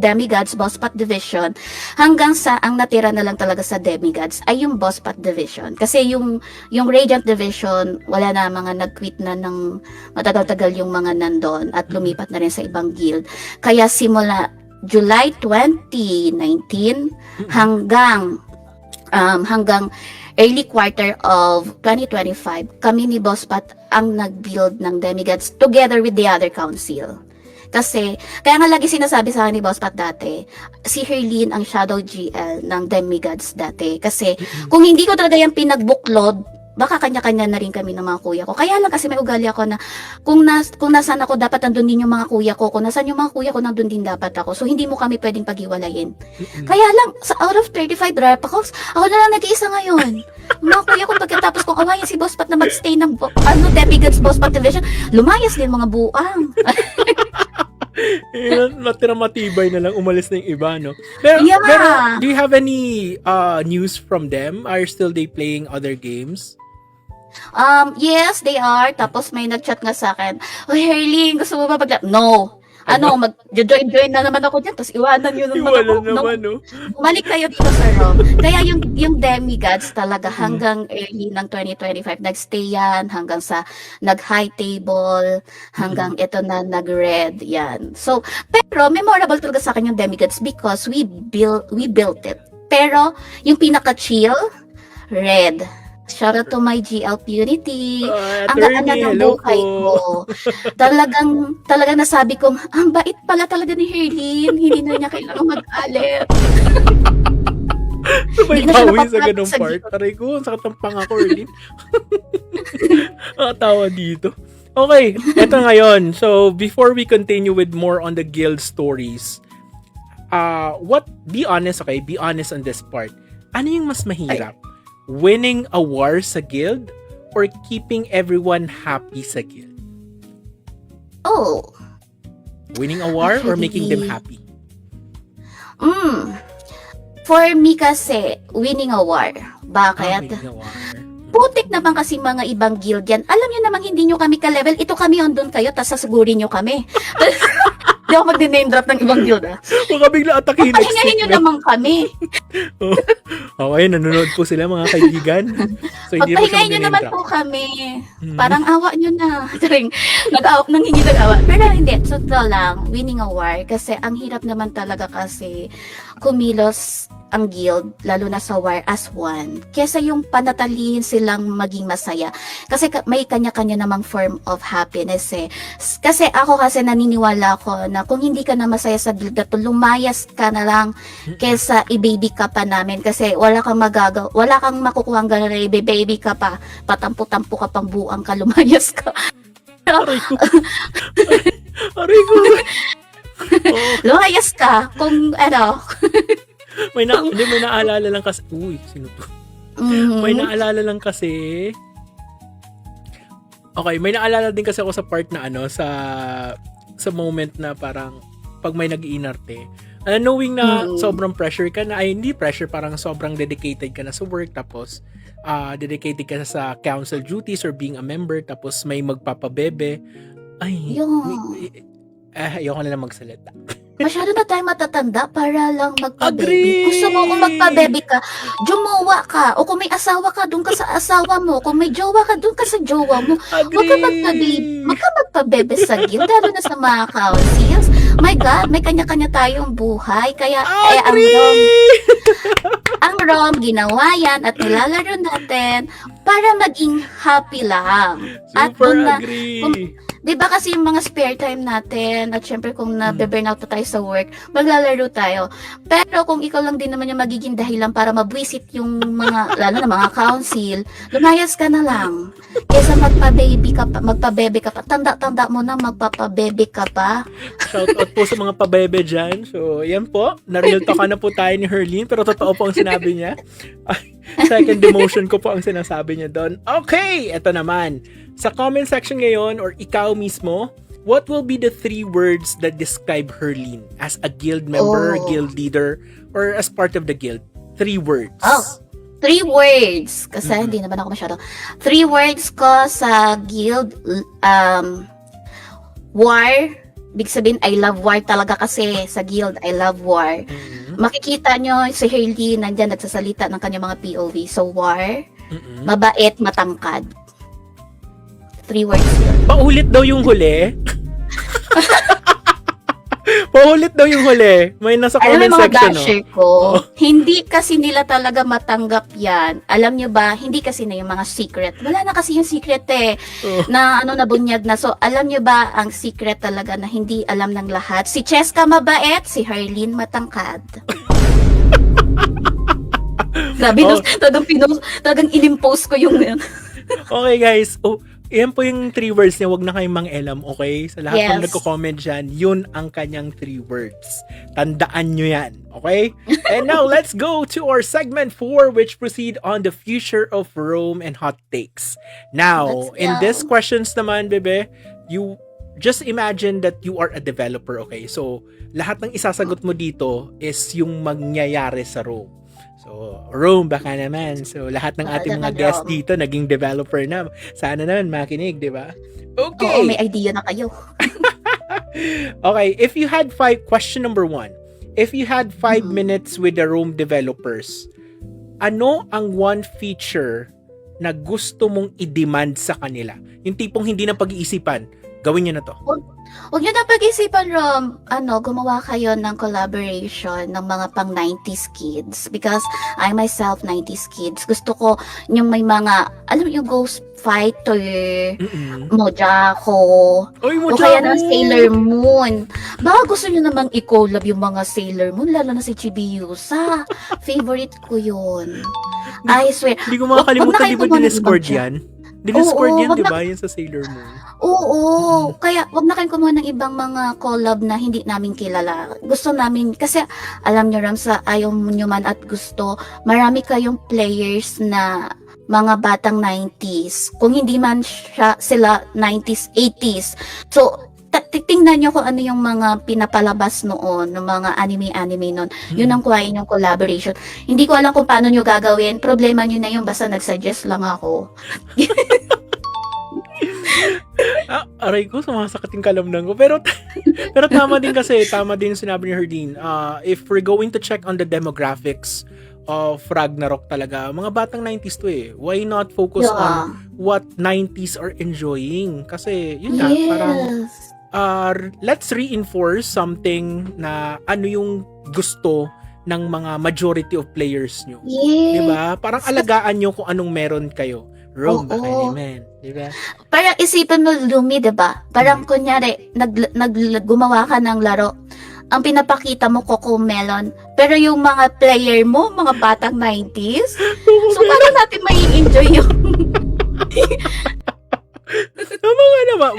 Demigods Boss Pat Division hanggang sa ang natira na lang talaga sa Demigods ay yung Boss Pat Division. Kasi yung Radiant Division, wala na, mga nag-quit na ng matagal-tagal yung mga nandun at lumipat na rin sa ibang guild. Kaya simula July 2019 hanggang early quarter of 2025, kami ni Boss Pat ang nag-build ng Demigods together with the other council. Kasi, kaya nga lagi sinasabi sa akin ni Boss Pat dati, si Herlene ang shadow GL ng Demigods dati. Kasi, kung hindi ko talaga yung pinagbuklod, baka kanya-kanya na rin kami ng mga kuya ko. Kaya lang kasi may ugali ako na kung nasaan ako, dapat nandun din yung mga kuya ko. Kung nasaan yung mga kuya ko, nandun din dapat ako. So, hindi mo kami pwedeng paghiwalayin. Kaya lang, out of 35 Repa Calls, ako na lang nag-iisa ngayon. Kuya ko pagkatapos kong awayan si Boss Pat na mag-stay ng Demigods Boss Pat Division, lumayas din mga buang. Natira matibay na lang, umalis na yung iba, no? Pero, Yeah. pero do you have any news from them? Are still they playing other games? Yes, they are. Tapos may nag-chat nga sa akin, "Oy, Herling, gusto mo ba No. Mag-join na naman ako dyan, tapos iwanan yun naman Iwala ako. naman, no? Bumalik kayo dito sa ROM. Kaya yung Demigods talaga hanggang early ng 2025, nagstay yan hanggang sa nag-high table, hanggang ito na nag-red, yan. So, pero memorable talaga sa akin yung Demigods because we built it. Pero, yung pinaka-chill, red. Shout out to my GL Purity. Ang gaan na ng buhay ko. Talagang nasabi ko, ang bait pala talaga ni Herlin. Hindi na niya kailangan mag-alit. May Hindi na siya bawi sa napapagod ganung sa part. Aray ko, ang sakit ng panga ko, Erlin. Nakatawa dito. Okay, eto ngayon. So, before we continue with more on the guild stories, be honest on this part. Ano yung mas mahirap? Winning a war sa guild or keeping everyone happy sa guild? Oh. Winning a war or making them happy? For me kasi, winning a war. Bakit? Winning a war. Putik naman kasi mga ibang guild yan. Alam nyo namang hindi nyo kami ka-level. Ito kami on doon kayo, tas sasagurin nyo kami. Hindi ako mag-name drop ng ibang guild, Baka bigla atakin next Pahingahin nyo week na. naman kami. Okay, nanonood po sila mga kaibigan. So, hindi mo siya Pagpahingahin nyo naman mag-name po drop. kami. Parang awa nyo na. Nanghingi nag-awa. Pero hindi, so ito lang, winning a war. Kasi ang hirap naman talaga kasi kumilos ang guild, lalo na sa war as one. Kesa yung panatalihin silang maging masaya. Kasi may kanya-kanya namang form of happiness eh. Kasi ako kasi naniniwala ko na kung hindi ka na masaya sa guild na to, lumayas ka na lang kesa i-baby ka pa namin. Kasi wala kang makukuha ang gano'n na i-baby ka pa. Patampo-tampo ka pang buang ka, lumayas ka. Aray ko. Aray ko. Oh, Lumayas ka kung may naalala lang kasi. Uy, sino to? May naalala lang kasi. Okay, may naalala din kasi ako sa part na sa moment na parang pag may nag-iinarte. Knowing na sobrang pressure ka na, hindi pressure, parang sobrang dedicated ka na sa work, tapos dedicated ka sa council duties or being a member, tapos may magpapabebe. Ay, ayoko na lang magsalita. Masyado na tayo matatanda para lang magpa-baby. Agree! Gusto mo kung magpa-baby ka, jumowa ka. O kung may asawa ka, doon ka sa asawa mo. Kung may jowa ka, doon ka sa jowa mo. Huwag ka magpa-baby. Huwag ka magpa-baby sa guild, lalo na sa mga councils. My God, may kanya-kanya tayong buhay. Kaya ang ROM, ginawa yan at nilalaro natin para maging happy lang. At Super doon na, agree. di ba kasi yung mga spare time natin at syempre kung na-burnout na tayo sa work, maglalaro tayo. Pero kung ikaw lang din naman yung magiging dahilan para mabwisit yung mga, lalo na mga council, lumayas ka na lang. Kesa magpa-baby ka pa. Tanda-tanda mo na magpapa-baby ka pa. Shoutout po sa mga pabebe dyan. So, yan po. Na-real talk na po tayo ni Herlin. Pero totoo po ang sinabi niya. Second demotion ko po ang sinasabi niya doon. Okay! Ito naman. Sa comment section ngayon, or ikaw mismo, what will be the 3 words that describe Herlin as a guild member, guild leader, or as part of the guild? 3 words. 3 words. Kasi hindi naman ako masyado. 3 words ko sa guild, war. Big sabihin, I love war talaga kasi sa guild, I love war. Makikita nyo si Herlin nandyan nagsasalita ng kanyang mga POV. So, war, mabait, matangkad. 3 words yun. Paulit daw yung huli. Paulit daw yung huli. May nasa Alam comment mo mga section, dasher ko, hindi kasi nila talaga matanggap yan. Alam nyo ba, hindi kasi na yung mga secret. Wala na kasi yung secret na nabunyag na. So, alam nyo ba, ang secret talaga na hindi alam ng lahat. Si Cheska mabait, si Herlin matangkad. Grabe, talagang inimpose ko yung Okay guys, Yan po yung 3 words niya, wag na kayong mang-elam, okay? Sa lahat ng Yes. nagko-comment dyan, yun ang kanyang 3 words. Tandaan nyo yan, okay? And now, let's go to our segment 4, which proceed on the future of Rome and hot takes. Now, Let's in go. this questions naman, bebe, you just imagine that you are a developer, okay? So, lahat ng isasagot mo dito is yung mangyayari sa Rome. So, Rome, baka naman. So, lahat ng Baka ating mga naman, guests Rome. dito naging developer na. Sana naman makinig, di ba? Oo, Okay. may idea na kayo. Okay, if you had question number 1. If you had 5 minutes with the Rome developers, ano ang one feature na gusto mong i-demand sa kanila? Yung tipong hindi na pag-iisipan, gawin nyo na to. Huwag nyo na pag-isipan, Rom, gumawa kayo ng collaboration ng mga pang 90s kids. Because I myself, 90s kids, gusto ko yung may mga, alam mo yung Ghost Fighter, Mojako, Oy, o kaya ng Sailor Moon. Baka gusto nyo namang i-collab yung mga Sailor Moon, lalo na si Chibiusa. Favorite ko yun. I swear. Hindi ko Wag na makakalimutan, kayo di ba gumawa ng diniscord ibang yan? Diniscord Oo, yan, wag di na- ba? Yan sa Sailor Moon. Oo, kaya wag na kayong kumuha ng ibang mga collab na hindi namin kilala. Gusto namin, kasi alam nyo Ram, sa ayaw nyo man at gusto, marami kayong players na mga batang 90s. Kung hindi man sila 90s, 80s. So, titingnan nyo kung ano yung mga pinapalabas noon, ng mga anime noon. Yun ang kuhain yung collaboration. Hindi ko alam kung paano nyo gagawin. Problema nyo na yun, basta nag-suggest lang ako. Aray ko, sumasakit yung kalamnan ko. Pero tama din kasi, tama din yung sinabi ni Herdine. If we're going to check on the demographics of Ragnarok talaga, mga batang 90s to eh. Why not focus on what 90s are enjoying? Kasi, yun nga, parang let's reinforce something na ano yung gusto ng mga majority of players nyo. Yes. Diba? Parang alagaan nyo kung anong meron kayo. Rome, Oo. baka naman. Diba? Parang isipin mo, Lumi, diba? Parang kunyari, gumawa ka ng laro. Ang pinapakita mo, Coco Melon. Pero yung mga player mo, mga batang 90s. So, parang natin may enjoy yung... Tama nga naman.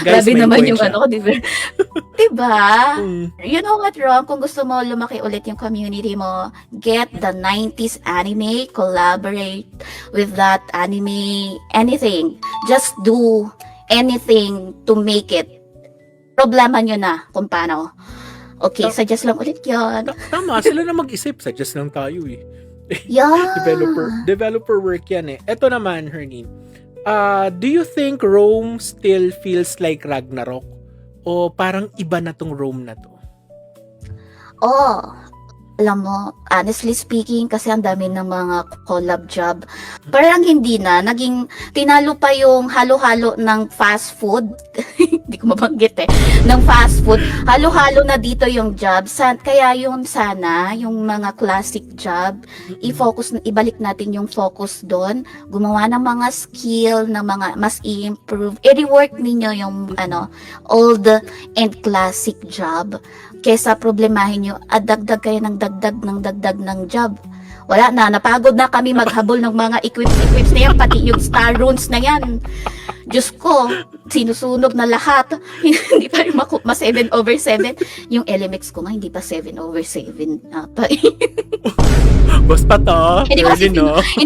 Guys, Grabe may naman point yung siya. ano ko, diba? Diba? Mm. You know what, Ron? Kung gusto mo lumaki ulit yung community mo, get the 90s anime, collaborate with that anime, anything. Just do anything to make it. Problema nyo na kung paano. Okay, suggest lang ulit yun. Tama, sila na mag-isip. Suggest lang tayo eh. Yeah. Developer work yan eh. Ito naman, Hernine. Do you think Rome still feels like Ragnarok? O parang iba na tong Rome na to? Oh, alam mo, honestly speaking, kasi ang dami ng mga collab job. Parang hindi na. Naging, tinalo pa yung halo-halo ng fast food. Hindi ko mabanggit eh. Ng fast food. Halo-halo na dito yung job. Kaya yung sana, yung mga classic job, ibalik natin yung focus doon. Gumawa ng mga skill, ng mga mas i-improve. I-rework ninyo yung old and classic job. Kesa problemahin nyo, dagdag kayo ng dagdag ng job. Wala na, napagod na kami maghabol ng mga equips na yan, pati yung star runes na yan. Diyos ko, sinusunog na lahat. Hindi pa rin ma 7 over 7. Yung LMX ko nga, hindi pa 7 over 7. Basta to. Hindi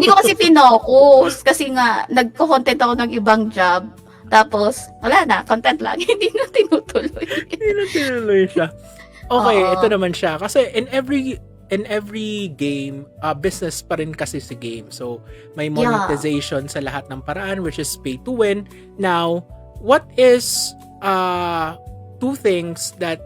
ko kasi pinokus. Kasi nga, nagko-content ako ng ibang job. Tapos, wala na, content lang. Hindi na tinutuloy. Hindi na tinuloy siya. Okay, Oo. ito naman siya. Kasi in every game, business pa rin kasi si game. So, may monetization sa lahat ng paraan, which is pay to win. Now, what is 2 things that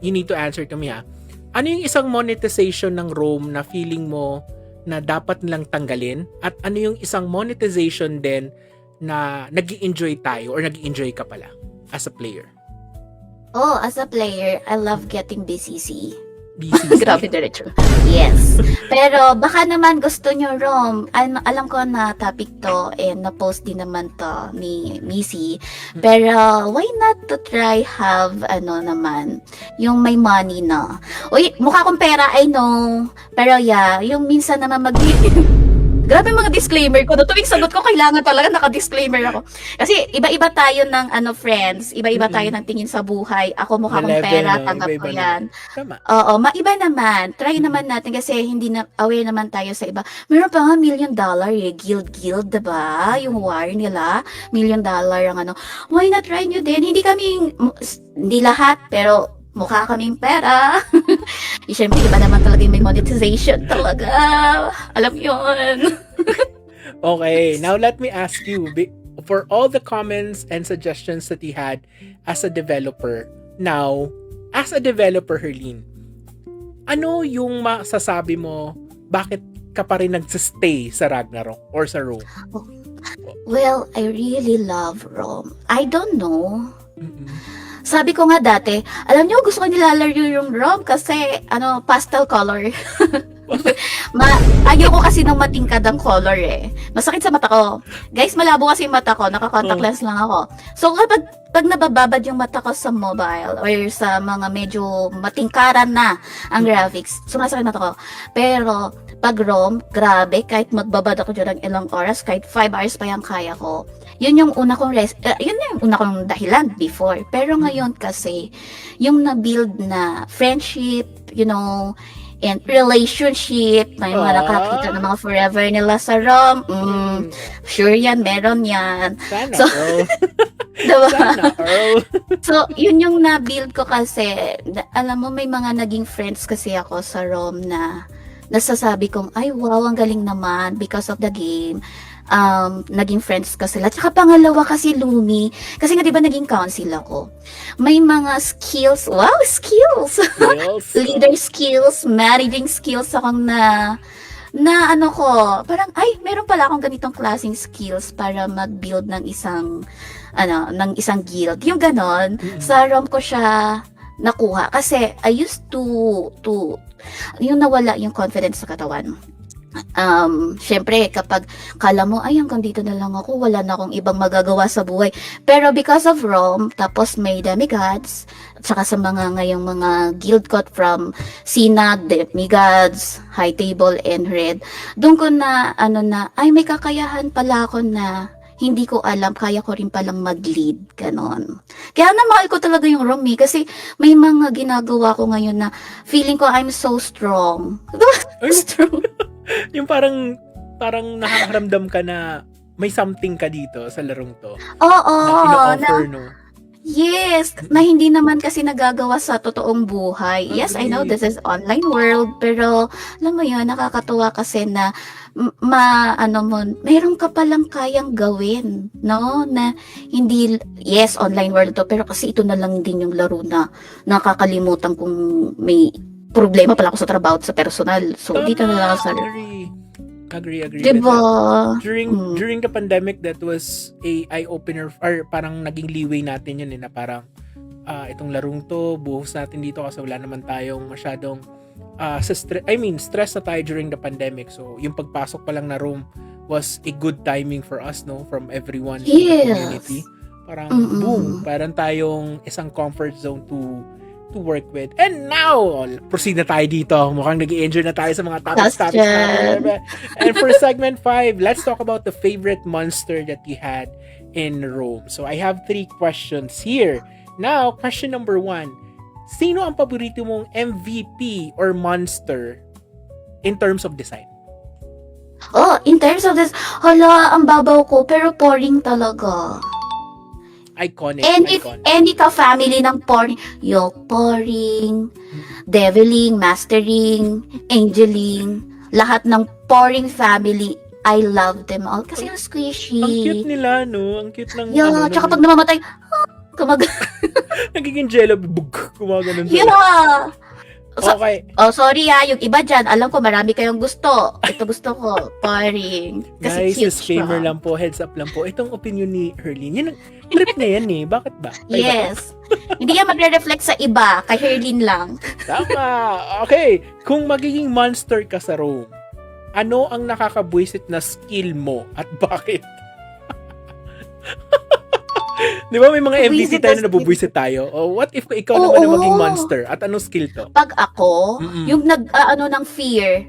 you need to answer to me ha? Ano yung isang monetization ng Rome na feeling mo na dapat nilang tanggalin? At ano yung isang monetization din na nag-i-enjoy tayo or nag-i-enjoy ka pala as a player? Oh, as a player, I love getting BCC. BCC. Grabe diretso. Yes. Pero baka naman gusto nyo, Rom. Alam ko na topic to and na-post din naman to ni Missy. Pero why not to try have naman, yung may money na. Uy, mukha kong pera, I know. Pero yeah, yung minsan naman Grabe mga disclaimer ko. No, tuwing sagot ko, kailangan talaga naka-disclaimer ako. Kasi iba-iba tayo ng friends. Iba-iba tayo ng tingin sa buhay. Ako mukha kong level, pera, no? tanggap ko Iba-iba yan. Tama. Oo, maiba naman. Try naman natin kasi hindi na aware naman tayo sa iba. Meron pa nga $1 million Guild, diba? Yung war nila, $1 million ang ano. Why not try nyo din? Hindi lahat, pero mukha kaming pera. Siyempre, iba naman talaga yung may monetization talaga. Alam yun. Okay, now let me ask you, for all the comments and suggestions that you had as a developer, now, as a developer, Herlene, ano yung masasabi mo, bakit ka pa rin nagsistay sa Ragnarok or sa Rome? Well, I really love Rome. I don't know. Mm-mm. Sabi ko nga dati, alam niyo, gusto ko nilalaro yung Rome kasi, pastel color. Ayoko kasi ng matingkad ang color eh. Masakit sa mata ko. Guys, malabo kasi yung mata ko. Naka-contact lens lang ako. So, pag nabababad yung mata ko sa mobile or sa mga medyo matingkaran na ang graphics, sumasakit mata ko. Pero, pag Rome, grabe, kahit magbabad ako dyan ng ilang oras, kahit 5 hours pa yung kaya ko. Yun yung una kong dahilan before. Pero ngayon kasi, yung na-build na friendship, and relationship, may mga nakakita ng mga forever nila sa Rome. Sure yan, meron yan. Sana, So, diba? Sana, Earl. So, yun yung na-build ko kasi, alam mo, may mga naging friends kasi ako sa Rome na nasasabi kong, ay wow, ang galing naman because of the game. Naging friends ka sila. Tsaka pangalawa kasi, Lumi, kasi nga diba naging council ako. May mga skills, skills! Leader skills, managing skills akong na parang, meron pala akong ganitong klaseng skills para mag-build ng isang guild. Yung ganon, sa ROM ko siya nakuha. Kasi, I used to yung nawala yung confidence sa katawan. Syempre, kapag kala mo, hanggang dito na lang ako, wala na akong ibang magagawa sa buhay. Pero because of Rome, tapos may demigods, at saka sa ngayong mga guild cut from Sina, demigods, high table, and red, doon ko na, may kakayahan pala ako na hindi ko alam, kaya ko rin palang mag-lead, ganon. Kaya mahal ko talaga yung Rome, kasi may mga ginagawa ko ngayon na feeling ko I'm so strong. Strong. Yung parang nakakaramdam ka na may something ka dito sa larong to. Oo. Na ino-offer, no? Yes, na hindi naman kasi nagagawa sa totoong buhay. Yes, I know this is online world, pero alam mo yun, nakakatuwa kasi na meron ka palang kayang gawin, no? Na hindi, yes, online world to, pero kasi ito na lang din yung laro na nakakalimutan kung may problema pala ako sa trabaho at sa personal. So, dito na lang ako sa... Agree. Diba? During the pandemic, that was a eye-opener, or parang naging leeway natin yun, na parang, itong larong to, buhos natin dito kasi wala naman tayong masyadong, stress na tayo during the pandemic. So, yung pagpasok pa lang na room was a good timing for us, no? From everyone in the community. Parang, boom, parang tayong isang comfort zone to work with. And now, proceed na tayo dito. Mukhang nag-i-enjoy na tayo sa mga topics. And for segment 5, let's talk about the favorite monster that you had in Rome. So, I have 3 questions here. Now, question number 1. Sino ang paborito mong MVP or monster in terms of design? In terms of this, ang babaw ko, pero boring talaga. Iconic. Any ka-family ng Poring, Poring, Deviling, Mastering, Angeling, lahat ng Poring family, I love them all. Kasi yung squishy. Ang cute nila, no? Ang cute ng... Tsaka pag namamatay, nagiging jello, kumaganon. Okay. Sorry yung iba dyan, alam ko marami kayong gusto. Ito gusto ko, Poring. Kasi guys, disclaimer lang po, heads up lang po. Itong opinion ni Herlene, yun ang trip na yan Bakit ba? Yes. Hindi yan magre-reflect sa iba, kay Herlene lang. Tama. Okay. Kung magiging monster ka sa Rome, ano ang nakakabwisit na skill mo at bakit? Di ba may mga MVP tayo na nabubwisit tayo? What if ikaw naman ang maging monster? At anong skill to? Pag ako, yung ng fear.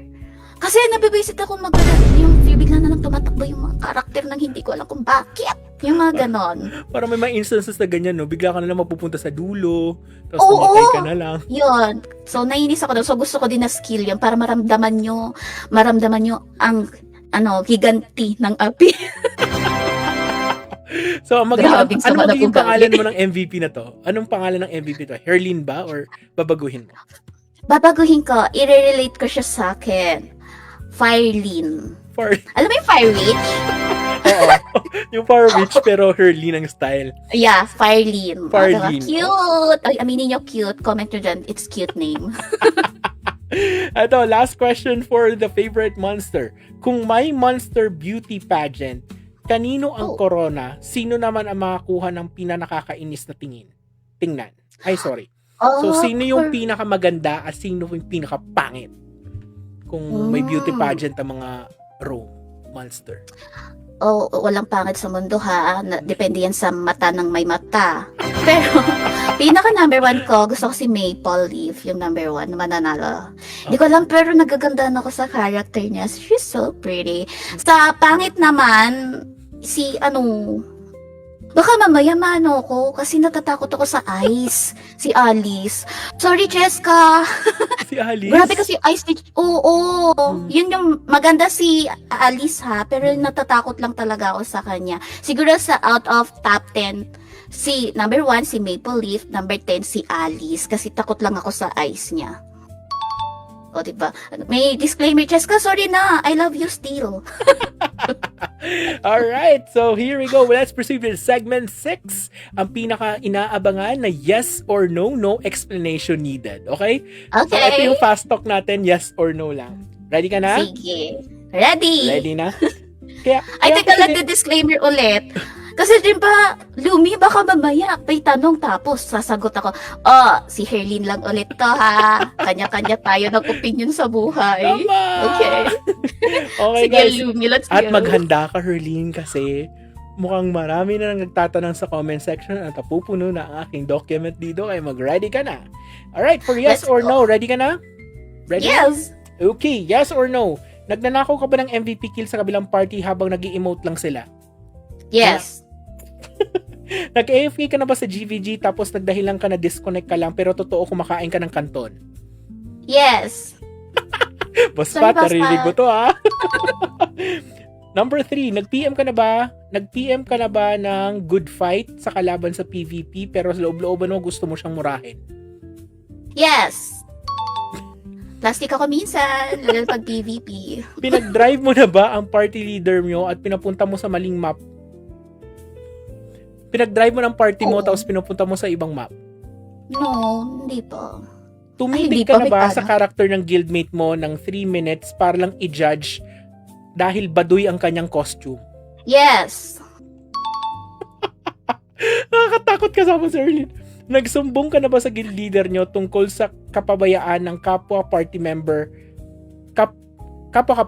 Kasi nabibwisit ako yung fear, biglang tumatakbo yung mga karakter nang hindi ko alam kung bakit. Yung mga ganon. Parang may mga instances na ganyan, no? Bigla ka na lang mapupunta sa dulo, tapos Oo. mamatay ka na lang. Yun. So, nainis ako doon. So, gusto ko din na skill yun para maramdaman nyo ang giganti ng api. So, Grabing sama ano na magiging ugali. pangalan mo ng MVP na to? Anong pangalan ng MVP to? Herlin ba? Or babaguhin mo? Babaguhin ko, i-relate ko siya sa akin. Firelin. Alam mo yung Fire Witch? Oo. Yung Fire Witch, pero Herlin ang style. Yeah, Firelin. Firelin. Cute! Ay, aminin nyo cute. Comment nyo dyan. It's cute name. Ito, last question for the favorite monster. Kung may monster beauty pageant, kanino ang corona? Sino naman ang makakuha ng pinakakainis na tingnan? Ay, sorry. So, sino yung pinakamaganda at sino yung pinakapangit? Kung may beauty pageant ang mga monster. Walang pangit sa mundo ha. Depende yan sa mata ng may mata. Pero, pinaka number 1 ko, gusto ko si Maple Leaf, yung number 1 na mananalo. Hindi ko alam, pero nagagandaan ako sa character niya. She's so pretty. Sa pangit naman, baka mamaya maano ko kasi natatakot ako sa Ice. Si Alice. Sorry, Cheska. Si Alice? Grabe kasi Ice. Oo. Yun yung maganda si Alice ha. Pero natatakot lang talaga ako sa kanya. Siguro sa out of top 10, number 1, si Maple Leaf. Number 10, si Alice. Kasi takot lang ako sa Ice niya. O, diba? May disclaimer, Cheska. Sorry na. I love you still. Alright, so here we go. Let's proceed with segment 6. Ang pinaka-inaabangan na yes or no, no explanation needed. Okay? Okay. So, ito yung fast talk natin, yes or no lang. Ready ka na? Sige. Ready. Ready na? Ay, teka lang, disclaimer ulit. Kasi din ba, Lumi, baka mamaya may tanong tapos sasagot ako, si Herlin lang ulit to ha. Kanya-kanya tayo ng opinion sa buhay. Tama! Okay. Okay, Sige, guys. Lumi, let's go. At maghanda ka, Herlin, kasi mukhang marami na nagtatanong sa comment section at napupuno na ang aking document dito, kaya mag-ready ka na. Alright, for yes Let's or go. no, ready ka na? Ready? Yes. Okay, yes or no? Nagnanakaw ka ba ng MVP kill sa kabilang party habang nag-i-emote lang sila? Yes. Nag-AFK ka na ba sa GVG tapos nagdahilan ka na disconnect ka lang pero totoo kumakain ka ng kanton? Yes. Baspat, Sorry, narinig Baspat. mo to ha? Number 3, nag-PM ka na ba? Nag-PM ka na ba ng good fight sa kalaban sa PvP pero sa loob-looban mo gusto mo siyang murahin? Yes. Plastic ako minsan, lalo pag PvP. Pinag-drive mo na ba ang party leader mo at pinapunta mo sa maling map? Pinag-drive mo ng party mo Oo. tapos pinupunta mo sa ibang map? No, hindi pa. Tumitig hindi ka pa, na ba may sa character ng guildmate mo ng 3 minutes para lang i-judge dahil baduy ang kanyang costume? Yes. Nakakatakot ka sa Sir Erlin. Nagsumbong ka na ba sa guild leader nyo tungkol sa kapabayaan ng kapwa party member kapwa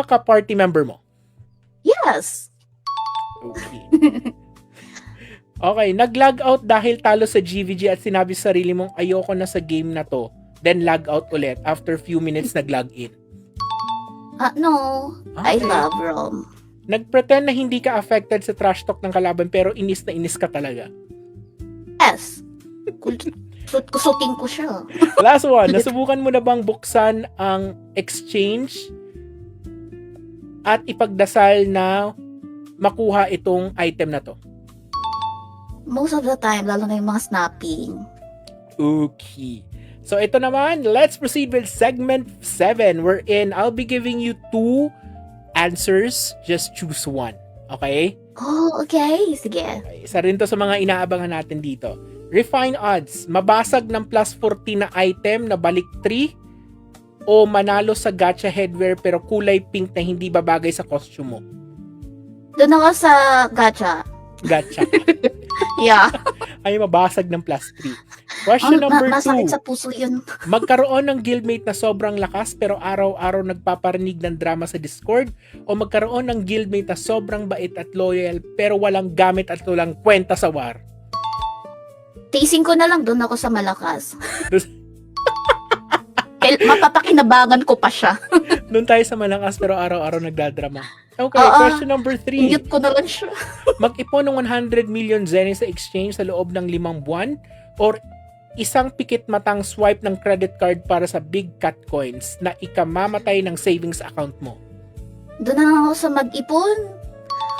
ka party member mo? Yes. Okay. Okay, nag-log out dahil talo sa GVG at sinabi sa sarili mong ayoko na sa game na to. Then log out ulit after few minutes nag-log in. No. I Okay. love Rome. Nag-pretend na hindi ka affected sa trash talk ng kalaban pero inis na inis ka talaga. Yes. Kusutin ko siya. Last one, nasubukan mo na bang buksan ang exchange at ipagdasal na makuha itong item na to? Most of the time, lalo na yung mga snapping. Okay. So ito naman, let's proceed with segment 7 wherein I'll be giving you 2 answers, just choose one. Okay? Oh, okay. Sige. Okay, isa rin to sa mga inaabangan natin dito. Refine odds, mabasag ng plus 40 na item na balik 3 o manalo sa gacha headwear pero kulay pink na hindi babagay sa costume mo. Doon ako sa gacha. Gacha. Yeah. Ay mabasag ng plus 3. Question number 2. Masakit sa puso yun. Magkaroon ng guildmate na sobrang lakas pero araw-araw nagpaparinig ng drama sa Discord o magkaroon ng guildmate na sobrang bait at loyal pero walang gamit at walang kwenta sa war. Tasing ko na lang, doon ako sa malakas. Mapapakinabangan ko pa siya. Doon tayo sa malakas pero araw-araw nagdadrama. Okay, Oo. question number 3. Ingit ko na lang siya. Mag-ipon ng 100 million zenny sa exchange sa loob ng 5 buwan or isang pikit matang swipe ng credit card para sa big cat coins na ikamamatay ng savings account mo. Doon na lang ako sa mag-ipon.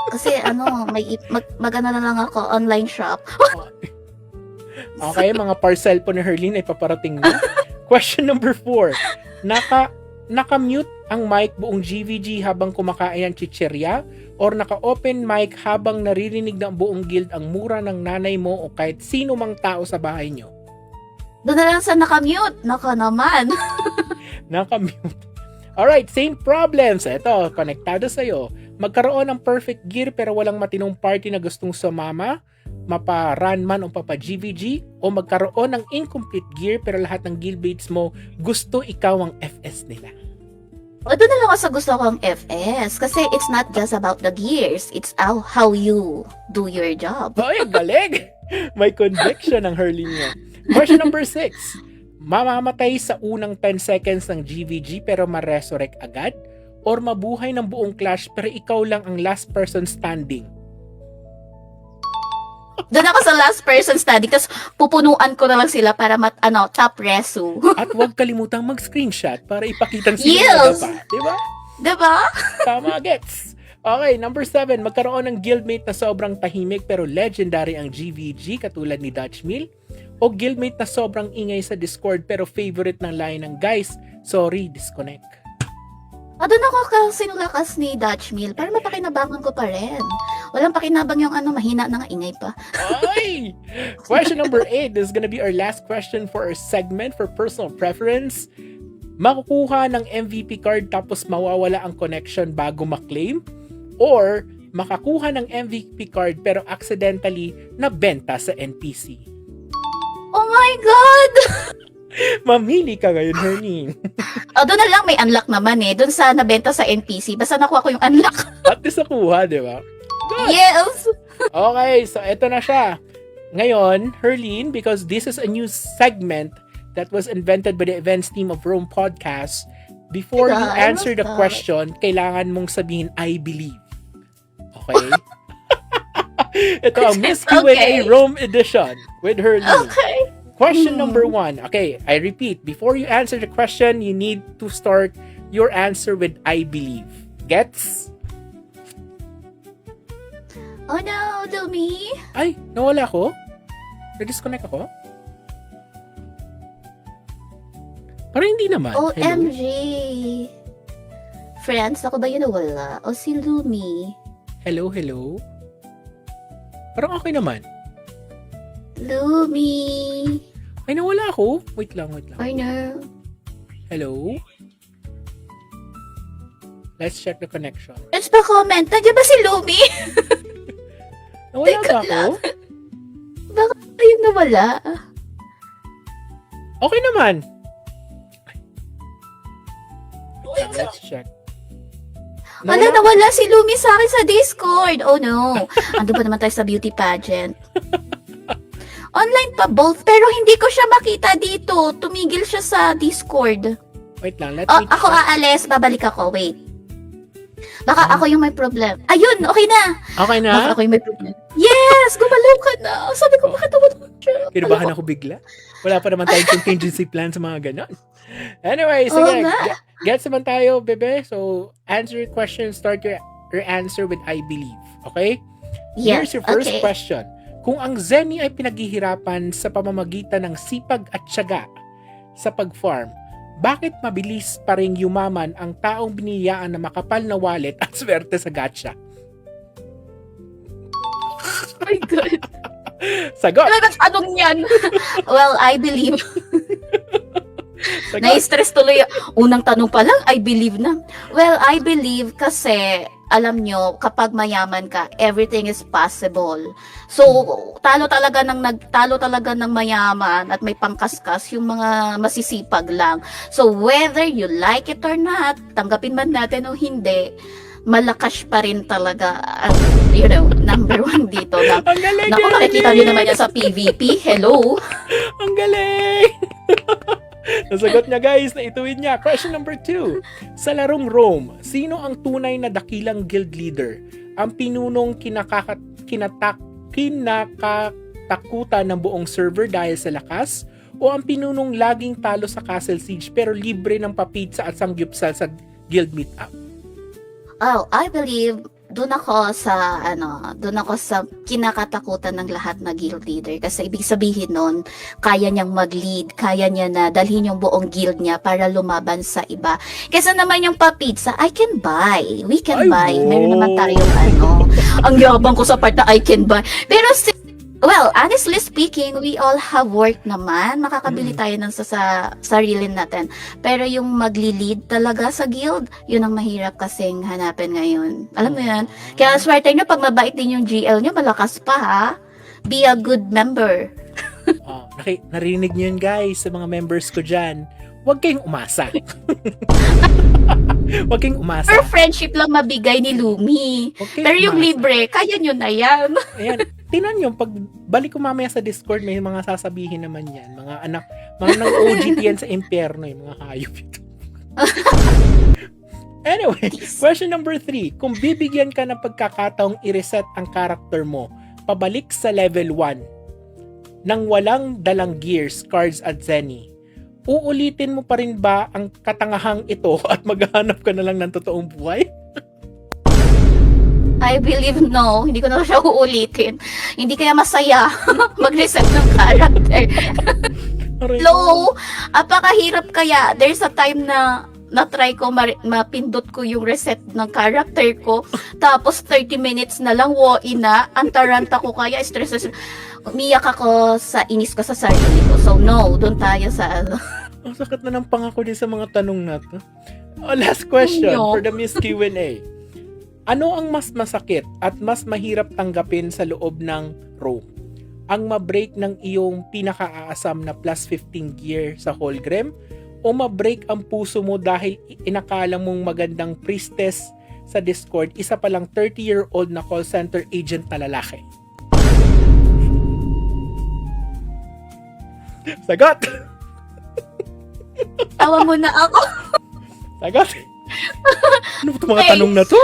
Kasi magana na lang ako online shop. Okay, mga parcel po ni Herlene ay paparating na. Question number 4. Naka-mute ang mic buong GVG habang kumakain ng chichirya or naka-open mic habang naririnig ng buong guild ang mura ng nanay mo o kahit sino mang tao sa bahay nyo? Doon na lang sa nakamute. Naka naman. Naka-mute. Alright, same problems. Ito, konektado sa'yo. Magkaroon ng perfect gear pero walang matinong party na gustong sumama, mapa-run man o papa-GVG, o magkaroon ng incomplete gear pero lahat ng guildmates mo gusto ikaw ang FS nila. O doon na lang ako sa gusto kong FS. Kasi it's not just about the gears. It's how you do your job. Ay, galing! May conviction ang Herlene niya. Question number 6. Mamamatay sa unang 10 seconds ng GVG pero ma-resurrect agad? Or mabuhay ng buong clash pero ikaw lang ang last person standing? Doon ako sa last person study. Tapos pupunuan ko na lang sila para top resu. At huwag kalimutang mag-screenshot para ipakita sila Yes! pa. Diba? Diba? Tama, gets. Okay, number 7. Magkaroon ng guildmate na sobrang tahimik pero legendary ang GVG katulad ni Dutch Mill. O guildmate na sobrang ingay sa Discord pero favorite ng line ng guys, sorry, disconnect. Doon ako sinulakas ni Dutch Mill para mapakinabangan ko pa rin. Walang pakinabang yung mahina na nga ingay pa. Ay! Question number 8. This is gonna be our last question for our segment for personal preference. Makukuha ng MVP card tapos mawawala ang connection bago maklaim? Or makakuha ng MVP card pero accidentally nabenta sa NPC? Oh my God! Mamili ka ngayon, Herlene. Doon na lang may unlock naman eh. Doon sa nabenta sa NPC. Basta nakuha ko yung unlock. At least nakuha, di ba? Good. Yes! Okay, so eto na siya. Ngayon, Herlene, because this is a new segment that was invented by the events team of Rome Podcast, before you answer the question, kailangan mong sabihin, I believe. Okay? Ito ang Miss Q&A Rome edition with Herlene. Okay. Question number 1. Okay, I repeat. Before you answer the question, you need to start your answer with I believe. Gets? Oh no, Lumi. Ay, nawala ko? Na-disconnect ako? Parang hindi naman. OMG. Friends, ako ba yun nawala? O si Lumi? Hello, hello? Parang okay naman. Lumi. Ay, nawala ako. Wait lang. I know. Hello? Let's check the connection. Let's pa-comment. Nandiyan ba si Lumi? Nawala Teka ba ako? lang. Bakit ayun nawala? Okay naman. Let's check. Nawala si Lumi sa akin sa Discord. Oh no. Ando ba naman tayo sa beauty pageant? Online pa both, pero hindi ko siya makita dito. Tumigil siya sa Discord. Wait lang, let Oh, me ako check. aalis, babalik ako. Wait. Baka ako yung may problem. Ayun, okay na. Okay Baka na? ako yung may problem. Yes! Gumalaw ka na. Sabi ko, bakit ako siya? Kinabahan ako bigla. Wala pa naman tayong contingency plan sa mga ganon. Anyway, sige. Oo nga. Gets naman tayo, bebe. So, answer your question. Start your answer with I believe. Okay? Yes, Here's your first okay. question. Kung ang Zenny ay pinaghihirapan sa pamamagitan ng sipag at tiyaga sa pag-farm, bakit mabilis pa ring yumaman ang taong biniyaan na makapal na wallet at swerte sa gacha? Oh my God. Sagot! Ano ba tanong yan? Well, I believe. Sagot! Na-stress tuloy. Unang tanong pa lang, I believe na. Well, I believe kasi, alam nyo, kapag mayaman ka, everything is possible. So, talo talaga ng mayaman at may pangkaskas yung mga masisipag lang. So, whether you like it or not, tanggapin man natin o hindi, malakas pa rin talaga ang, number 1 dito. Ang galing! Naku, makikita nyo naman yan sa PVP. Hello? Ang galing! Nasagot niya guys, na ituwid niya. Question number 2. Sa larong Rome, sino ang tunay na dakilang guild leader? Ang pinunong kinakatakutan ng buong server dahil sa lakas? O ang pinunong laging talo sa Castle Siege pero libre ng papizza at sangyupsal sa guild meetup? Oh, I believe doon ako sa kinakatakutan ng lahat na guild leader. Kasi ibig sabihin nun, kaya niyang mag-lead, kaya niya na dalhin yung buong guild niya para lumaban sa iba. Kesa naman yung papizza, I can buy. We can buy. Meron naman tayong ang yabang ko sa part na I can buy. Pero well, honestly speaking, we all have work naman. Makakabili tayo ng sa sarili natin. Pero yung magli-lead talaga sa guild, yun ang mahirap kasing hanapin ngayon. Alam mo yun? Kaya swerte nyo, pag mabait din yung GL nyo, malakas pa ha. Be a good member. Narinig nyo yun guys sa mga members ko dyan. Huwag kayong umasa. Huwag kayong umasa. For friendship lang mabigay ni Lumi. Pero yung libre, kaya nyo na yan. Ayan. Tingnan nyo, pag balik ko mamaya sa Discord, may mga sasabihin naman yan. Mga anak, mga nang OGT yan sa impyerno, yung mga hayop ito. Anyway, question number 3. Kung bibigyan ka ng pagkakataong i-reset ang character mo, pabalik sa level 1, nang walang dalang gears, cards at zenny, uulitin mo pa rin ba ang katangahang ito at maghahanap ka na lang ng totoong buhay? I believe no. Hindi ko na siya uulitin. Hindi kaya masaya mag-reset ng character. Low. Apakahirap kaya. There's a time na na-try ko, mapindot ko yung reset ng character ko. Tapos 30 minutes na lang, ina. Antaranta ko kaya, stress. Umiyak ako sa inis ko sa sarili ko. So no, doon tayo sa Ang sakit na ng pangako din sa mga tanong na to. Last question for the Miss Q&A. Ano ang mas masakit at mas mahirap tanggapin sa loob ng Rome? Ang ma-break ng iyong pinaka-aasam na plus 15 gear sa Holgrim? O ma-break ang puso mo dahil inakala mong magandang priestess sa Discord, isa palang 30-year-old na call center agent na lalaki? Sagot! tawa mo na ako. Sagot! Ano ba itong mga tanong na to?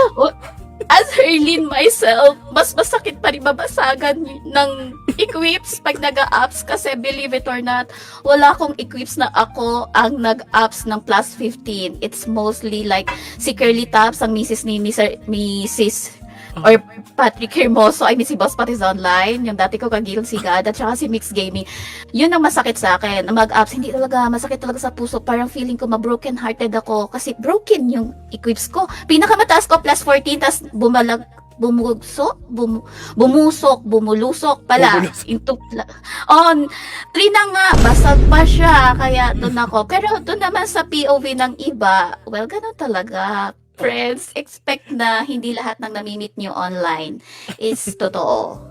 As Herlin myself, mas masakit pa rin mabasagan ng equips pag nag-a-ups kasi believe it or not, wala akong equips na ako ang nag-ups ng plus 15. It's mostly like si Curly Taps, ang misis ni Mrs. or Patrick Hermoso, I mean si Boss Patiz Online, yung dati ko kagil si God, at saka si Mix Gaming. Yun ang masakit sa akin. Mag-ups, hindi talaga, masakit talaga sa puso. Parang feeling ko ma-broken hearted ako kasi broken yung equips ko. Pinakamataas ko plus 14, tas bumulusok pala. Into, on, 3 na nga, basag pa siya, kaya doon ako. Pero doon naman sa POV ng iba, well, ganun talaga. Friends, expect na hindi lahat ng namimit nyo online is totoo.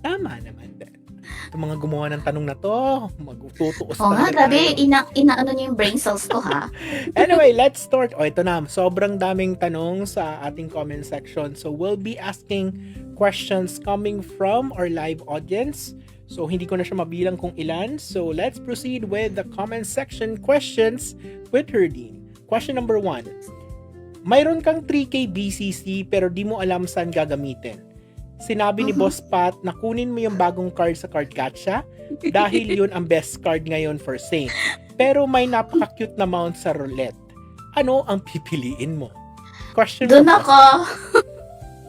Tama naman din. Itong mga gumawa ng tanong na to, magtutuos Oo nga, grabe, inaano nyo yung brain cells ko ha. Anyway, let's start. Ito na, sobrang daming tanong sa ating comment section. So we'll be asking questions coming from our live audience. So hindi ko na siya mabilang kung ilan. So let's proceed with the comment section questions with Herdine. Question number 1. Mayroon kang 3K BCC pero di mo alam saan gagamitin. Sinabi ni Boss Pat na kunin mo yung bagong card sa Card Gacha dahil yun ang best card ngayon for Saint. Pero may napaka-cute na mount sa roulette. Ano ang pipiliin mo? Question doon ako.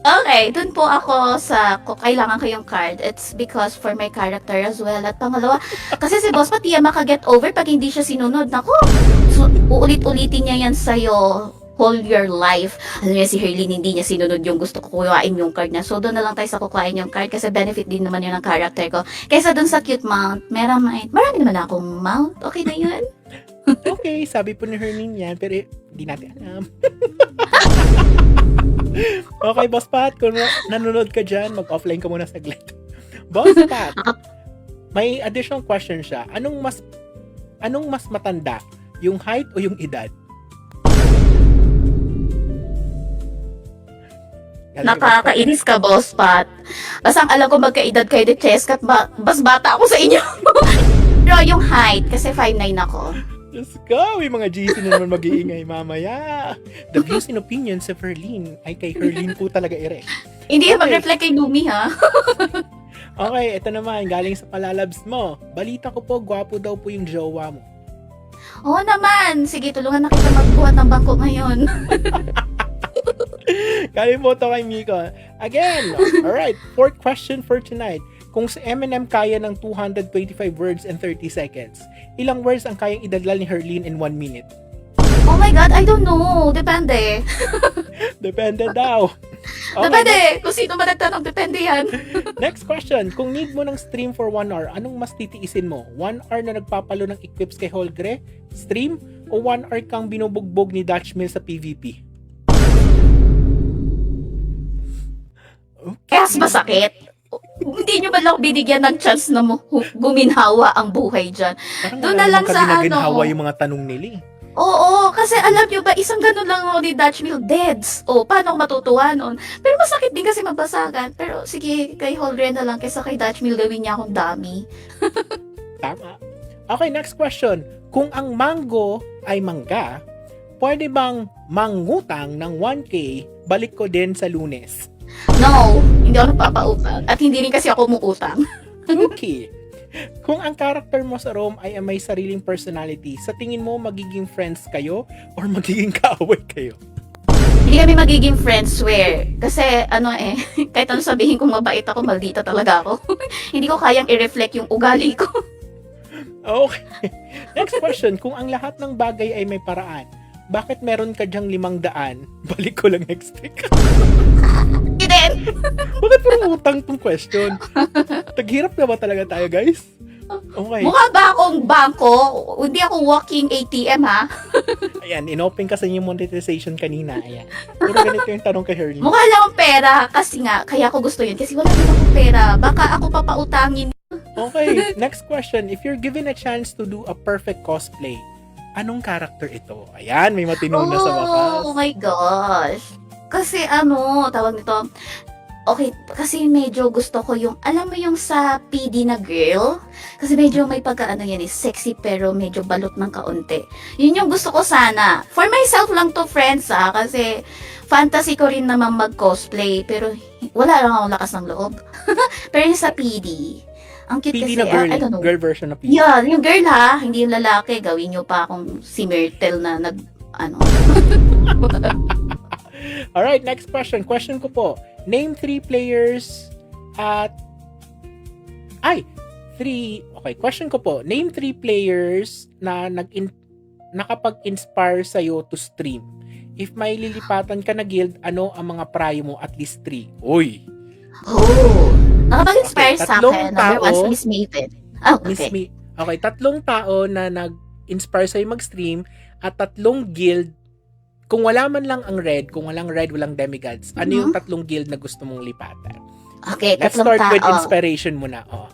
Okay, doon po ako sa kailangan ko yung card. It's because for my character as well. At pangalawa, kasi si Boss Pat, maka-get over pag hindi siya sinunod. Nako, so, uulit-ulitin niya yan sa'yo whole your life. Alam niya si Herlin, hindi niya sinunod yung gusto ko kuhain yung card niya. So, doon na lang tayo sa kukuhain yung card kasi benefit din naman yun ng character ko. Kaysa doon sa cute mount, marami naman akong mount. Okay na yun? Okay, sabi po ni Herlin yan, pero hindi natin alam. Okay, Boss Pat, kung nanonood ka dyan, mag-offline ka muna saglit. Boss Pat, may additional question siya. Anong mas matanda? Yung height o yung edad? Nakakainis ka, Boss Pat. Basta ang alam ko magkaedad kayo ni Cheska at bas bata ako sa inyo. Pero yung height, kasi 5'9 ako. Let's go! May mga GC na naman mag-iingay mamaya. The views and opinions of Herlene ay kay Herlene po talaga ire. Hindi Okay. mag-reflect kay Lumi, ha? Okay, ito naman, galing sa palalabs mo. Balita ko po, gwapo daw po yung jowa mo. Oo naman. Sige, tulungan na kita magbuhat ng bangko ngayon. Galing po ito kay Miko. Again, alright, fourth question for tonight. Kung sa Eminem kaya ng 225 words and 30 seconds, ilang words ang kayang idadlal ni Herlene in 1 minute? Oh my God, I don't know. Depende. Depende daw. Okay, Depende. Kung sino man nagtanong, depende yan. Next question. Kung need mo ng stream for 1 hour, anong mas titiisin mo? 1 hour na nagpapalo ng equips kay Holgre, stream, o 1 hour kang binubugbog ni Dutch Mill sa PvP? Okay. Kaya masakit. Hindi nyo ba lang binigyan ng chance na guminhawa ang buhay dyan? Parang Doon wala na lang namang sa kaginaginhawa ano. yung mga tanong nila eh. Oo, kasi alam nyo ba, isang ganun lang ako ni Dutch Mill, deads. O, paano ako matutuwa nun? Pero masakit din kasi mabasagan. Pero sige, kay Holgren na lang, kaysa kay Dutch Mill gawin niya akong dummy. Tama. Okay, next question. Kung ang mango ay mangga, pwede bang mangutang ng 1K, balik ko din sa Lunes? No, hindi ako nagpapautang. At hindi rin kasi ako umuutang. Okay. Kung ang character mo sa Rome ay may sariling personality, sa tingin mo magiging friends kayo or magiging kaaway kayo? Hindi kami magiging friends, swear. Kasi, kahit ano sabihin kong mabait ako, maldita talaga ako. Hindi ko kayang i-reflect yung ugali ko. Okay. Next question. Kung ang lahat ng bagay ay may paraan, bakit meron ka dyang 500? Balik ko lang next week. Hindi din. Bakit parang utang tong question? Taghirap na ba talaga tayo, guys? Okay. Mukha ba akong bangko? Hindi ako walking ATM, ha? Ayan, inopen kasi yung monetization kanina. Ayan. Pero ganito yung tanong kay Herlene. Mukha lang akong pera. Kasi nga, kaya ako gusto yun. Kasi wala din akong pera. Baka ako papautangin. Okay, next question. If you're given a chance to do a perfect cosplay, anong character ito? Ayan, may matinong na sa wakas. Oh my gosh. Kasi tawag nito, okay, kasi medyo gusto ko yung, alam mo yung sa PD na girl? Kasi medyo may yan sexy pero medyo balot ng kaunti. Yun yung gusto ko sana. For myself lang to, friends, kasi fantasy ko rin naman mag-cosplay, pero wala lang akong lakas ng loob. Pero yung sa PD, ang cute PD kasi, na girl, I don't know. girl version of PD. Yeah, yung girl ha, hindi yung lalaki. Gawin nyo pa akong si Myrtle na Alright, next question. Question ko po. Name 3 players at... Okay, question ko po. Name 3 players na nakapag-inspire sa'yo to stream. If may lilipatan ka na guild, ano ang mga prayo mo? At least 3. Uy! Oh, nakapag-inspire Okay, sa tatlong akin. Number tao. 1 si Miss Maven. Oh, Miss okay. Me. Okay, 3 tao na nag-inspire sa'yo mag-stream at 3 guild. Kung wala man lang ang red, kung walang red, walang demigods, ano yung 3 guild na gusto mong lipatan? Okay, Let's tatlong start tao. with inspiration muna. Oh.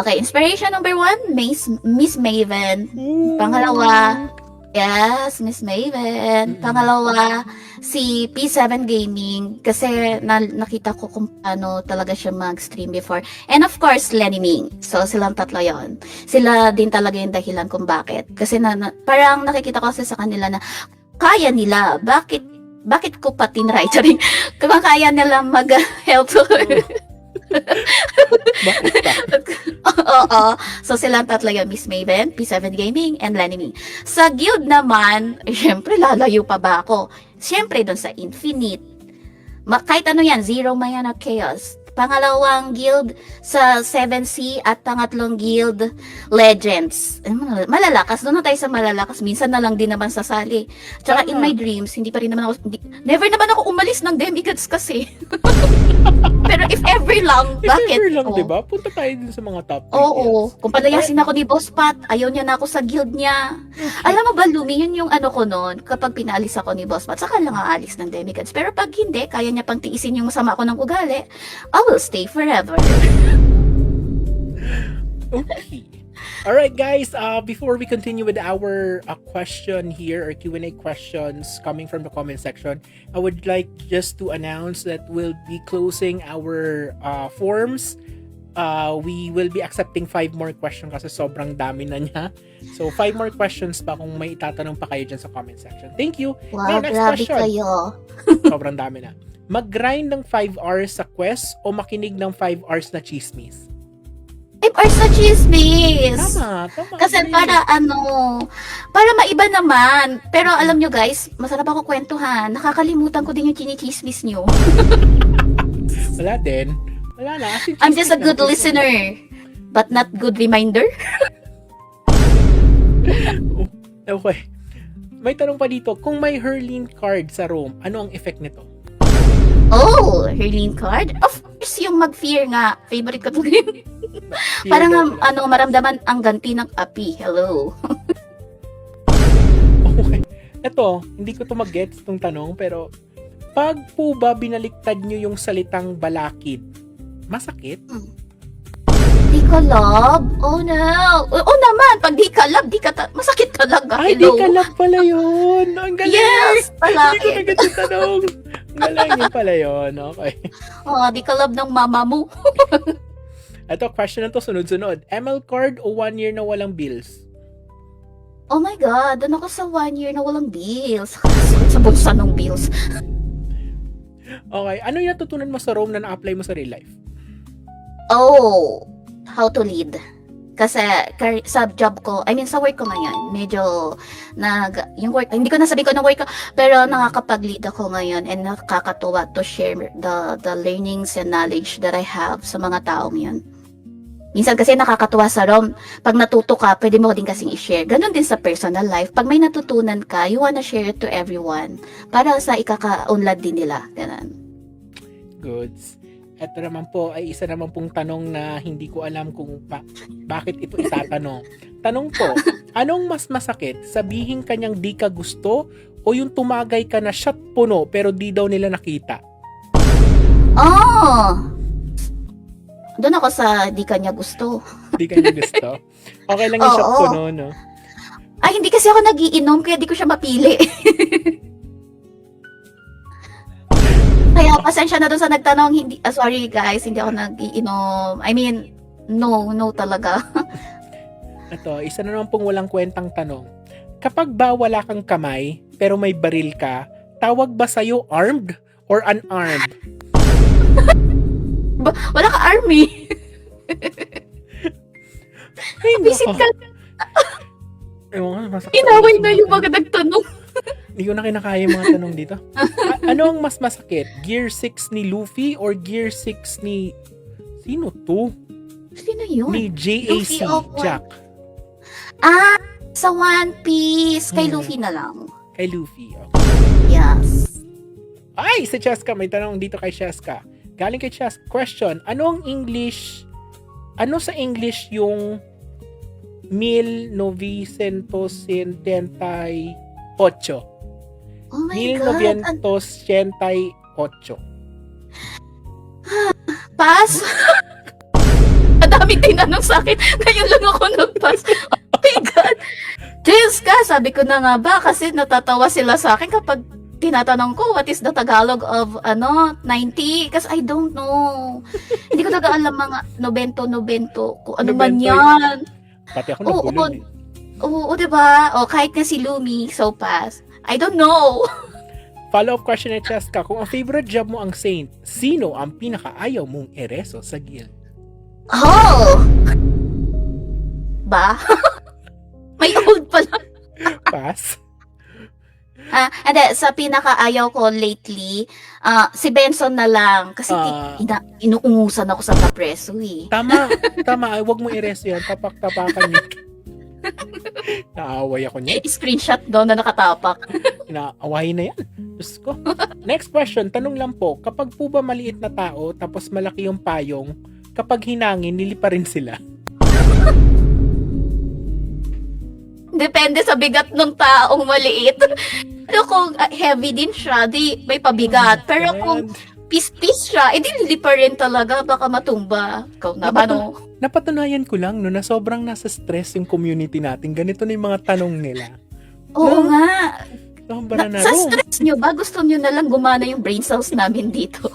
Okay, inspiration number 1, Miss Maven. Ooh. Pangalawa, yes, Miss Maven. Mm-mm. Pangalawa, si P7 Gaming. Kasi nakita ko kung paano talaga siya mag-stream before. And of course, Lenny Ming. So, silang tatlo yon. Sila din talaga yung dahilan kung bakit. Kasi parang nakikita ko kasi sa kanila na kaya nila. Bakit ko pa tinry? Kung kaya nila mag-help to her. Bakit pa? Oo. So, silang tatlo yun. Miss Maven, P7 Gaming, and Lenny Ming. Sa guild naman, syempre, lalayo pa ba ako? Syempre, doon sa Infinite. Kahit ano yan, Zero Mayana Chaos. Pangalawang guild sa 7C at pangatlong guild Legends. Malalakas. Doon na tayo sa malalakas. Minsan na lang din naman sasali. Tsaka in my dreams, hindi pa rin naman ako, never naman ako umalis ng demigods kasi. Pero if ever lang, bakit? If ever lang, Oh. diba? Punta tayo dun sa mga top 3 Oo. Kung palayasin ako ni Boss Pat, ayaw niya na ako sa guild niya. Alam mo ba, Lumi, yun yung ko noon, kapag pinaalis ako ni Boss Pat, saka lang aalis ng demigods. Pero pag hindi, kaya niya pang tiisin yung masama ko ng ugali, I will stay forever. Okay. Alright guys, before we continue with our question here, or Q&A questions coming from the comment section, I would like just to announce that we'll be closing our forms we will be accepting 5 more questions kasi sobrang dami na niya. So, 5 more questions pa kung may itatanong pa kayo dyan sa comment section. Thank you. Wow, Now, next grabe question. kayo. Sobrang dami na. Mag-grind ng 5 hours sa quest o makinig ng 5 hours na chismis? 5 hours na chismis. Tama. Kasi para maiba naman. Pero alam nyo guys, masarap ako kwentuhan. Nakakalimutan ko din yung chinichismis nyo. Wala din. Wala na. I'm just a good listener, but not good reminder. Okay. May tanong pa dito, kung may Herline card sa room, ano ang effect nito? Oh, Herline card? Of course, yung mag-fear nga. Favorite ko to. Parang maramdaman ang ganti ng api. Hello. Okay. Ito, hindi ko to mag-gets itong tanong, pero pag po ba binaliktad nyo yung salitang balakid, masakit? Di ka love? Oh no. Oo naman, pag di ka love, masakit talaga. Ay, Hello. di ka love pala yun. Ang galing. Yes, Hindi ko balakid. na ganyan tanong. Ang galing yun pala yun. Okay. Oh, di ka love ng mama mo. Ito, question na to, sunod-sunod. ML card o 1 year na walang bills? Oh my God, doon ako sa 1 year na walang bills. Sa bulsa ng bills. Okay. Ano yung natutunan mo sa Rome na na-apply mo sa real life? Oh, how to lead. Kasi sa job ko, sa work ko ngayon, medyo yung work, hindi ko nasabi ko ng work ko, pero nakakapag-lead ako ngayon and nakakatuwa to share the learnings and knowledge that I have sa mga taong yun. Minsan kasi nakakatuwa sa ROM, pag natuto ka, pwede mo din kasing i-share. Ganon din sa personal life. Pag may natutunan ka, you wanna share it to everyone para sa ikaka-unlad din nila. Ganon. Goods. Ito naman po ay isa naman pong tanong na hindi ko alam kung bakit ito itatanong. Tanong po, anong mas masakit? Sabihin kanyang di ka gusto o yung tumagay ka na shot puno pero di daw nila nakita? Oh! Doon ako sa di kanya gusto. Di kanya gusto? Okay lang yung shot puno, no? Ay, hindi kasi ako nagiinom kaya di ko siya mapili. Kaya pasensya na doon sa nagtanong, sorry guys, hindi ako nagiinom. No talaga. Ito, isa na naman pong walang kwentang tanong. Kapag ba wala kang kamay, pero may baril ka, tawag ba sa'yo armed or unarmed? Wala ka army. Ay, Visit ka. Inaway na yung mga nagtanong. Hindi ko na kinakaya yung mga tanong dito. Ano ang mas masakit? Gear 6 ni Luffy or Gear 6 ni... Sino to? Sino yun? Ni JAC, Luffy, Jack. Sa One Piece. Kay Luffy na lang. Kay Luffy, okay. Yes. Ay, si Cheska. May tanong dito kay Cheska. Galing kay Cheska. Question, ano sa English yung 1978? Oh my God. 1978. Pass? Madami tinanong sa akin. Ngayon lang ako nag-pass. Oh my God. Diyos ka, sabi ko na nga ba kasi natatawa sila sa akin kapag tinatanong ko what is the Tagalog of 90 kasi I don't know. Hindi ko talaga alam mga nobento kung ano man yan. Pati ako nagulong. Oo, diba? O kahit nga si Lumi, so pass. I don't know. Follow-up question ni Cheska. Kung ang favorite job mo ang Saint, sino ang pinakaayaw mong ereso sa guild? Oh! Ba? May old pala. Pass? And then, sa pinakaayaw ko lately, si Benson na lang. Kasi inuungusan ako sa kapreso eh. Tama. Ay, wag mo ereso yan. Tapak-tapakan niyo. Naaway ako niya. Screenshot daw na nakatapak. Inaawahin na yan. Diyos ko. Next question. Tanong lang po. Kapag po ba maliit na tao, tapos malaki yung payong, kapag hinangin, nilipa rin sila? Depende sa bigat ng taong maliit. Pero kung heavy din siya, di may pabigat. Pero kung piece-piece siya, di nilipa rin talaga. Baka matumba. Ikaw na ba, no? Napatunayan ko lang, no, na sobrang nasa stress yung community natin. Ganito na yung mga tanong nila. Oo nga. Sa Sa stress nyo ba, gusto nyo na lang gumana yung brain cells namin dito?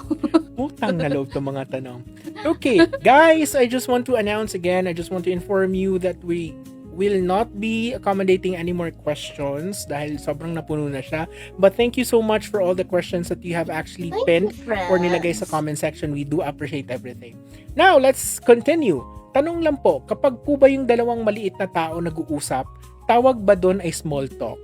Utang na loob itong mga tanong. Okay, guys, I just want to announce again, I just want to inform you that we will not be accommodating any more questions dahil sobrang napuno na siya. But thank you so much for all the questions that you have actually Thank pinned you, friends. or nilagay sa comment section. We do appreciate everything. Now, let's continue. Tanong lang po, kapag po ba yung dalawang maliit na tao nag-uusap, tawag ba doon ay small talk?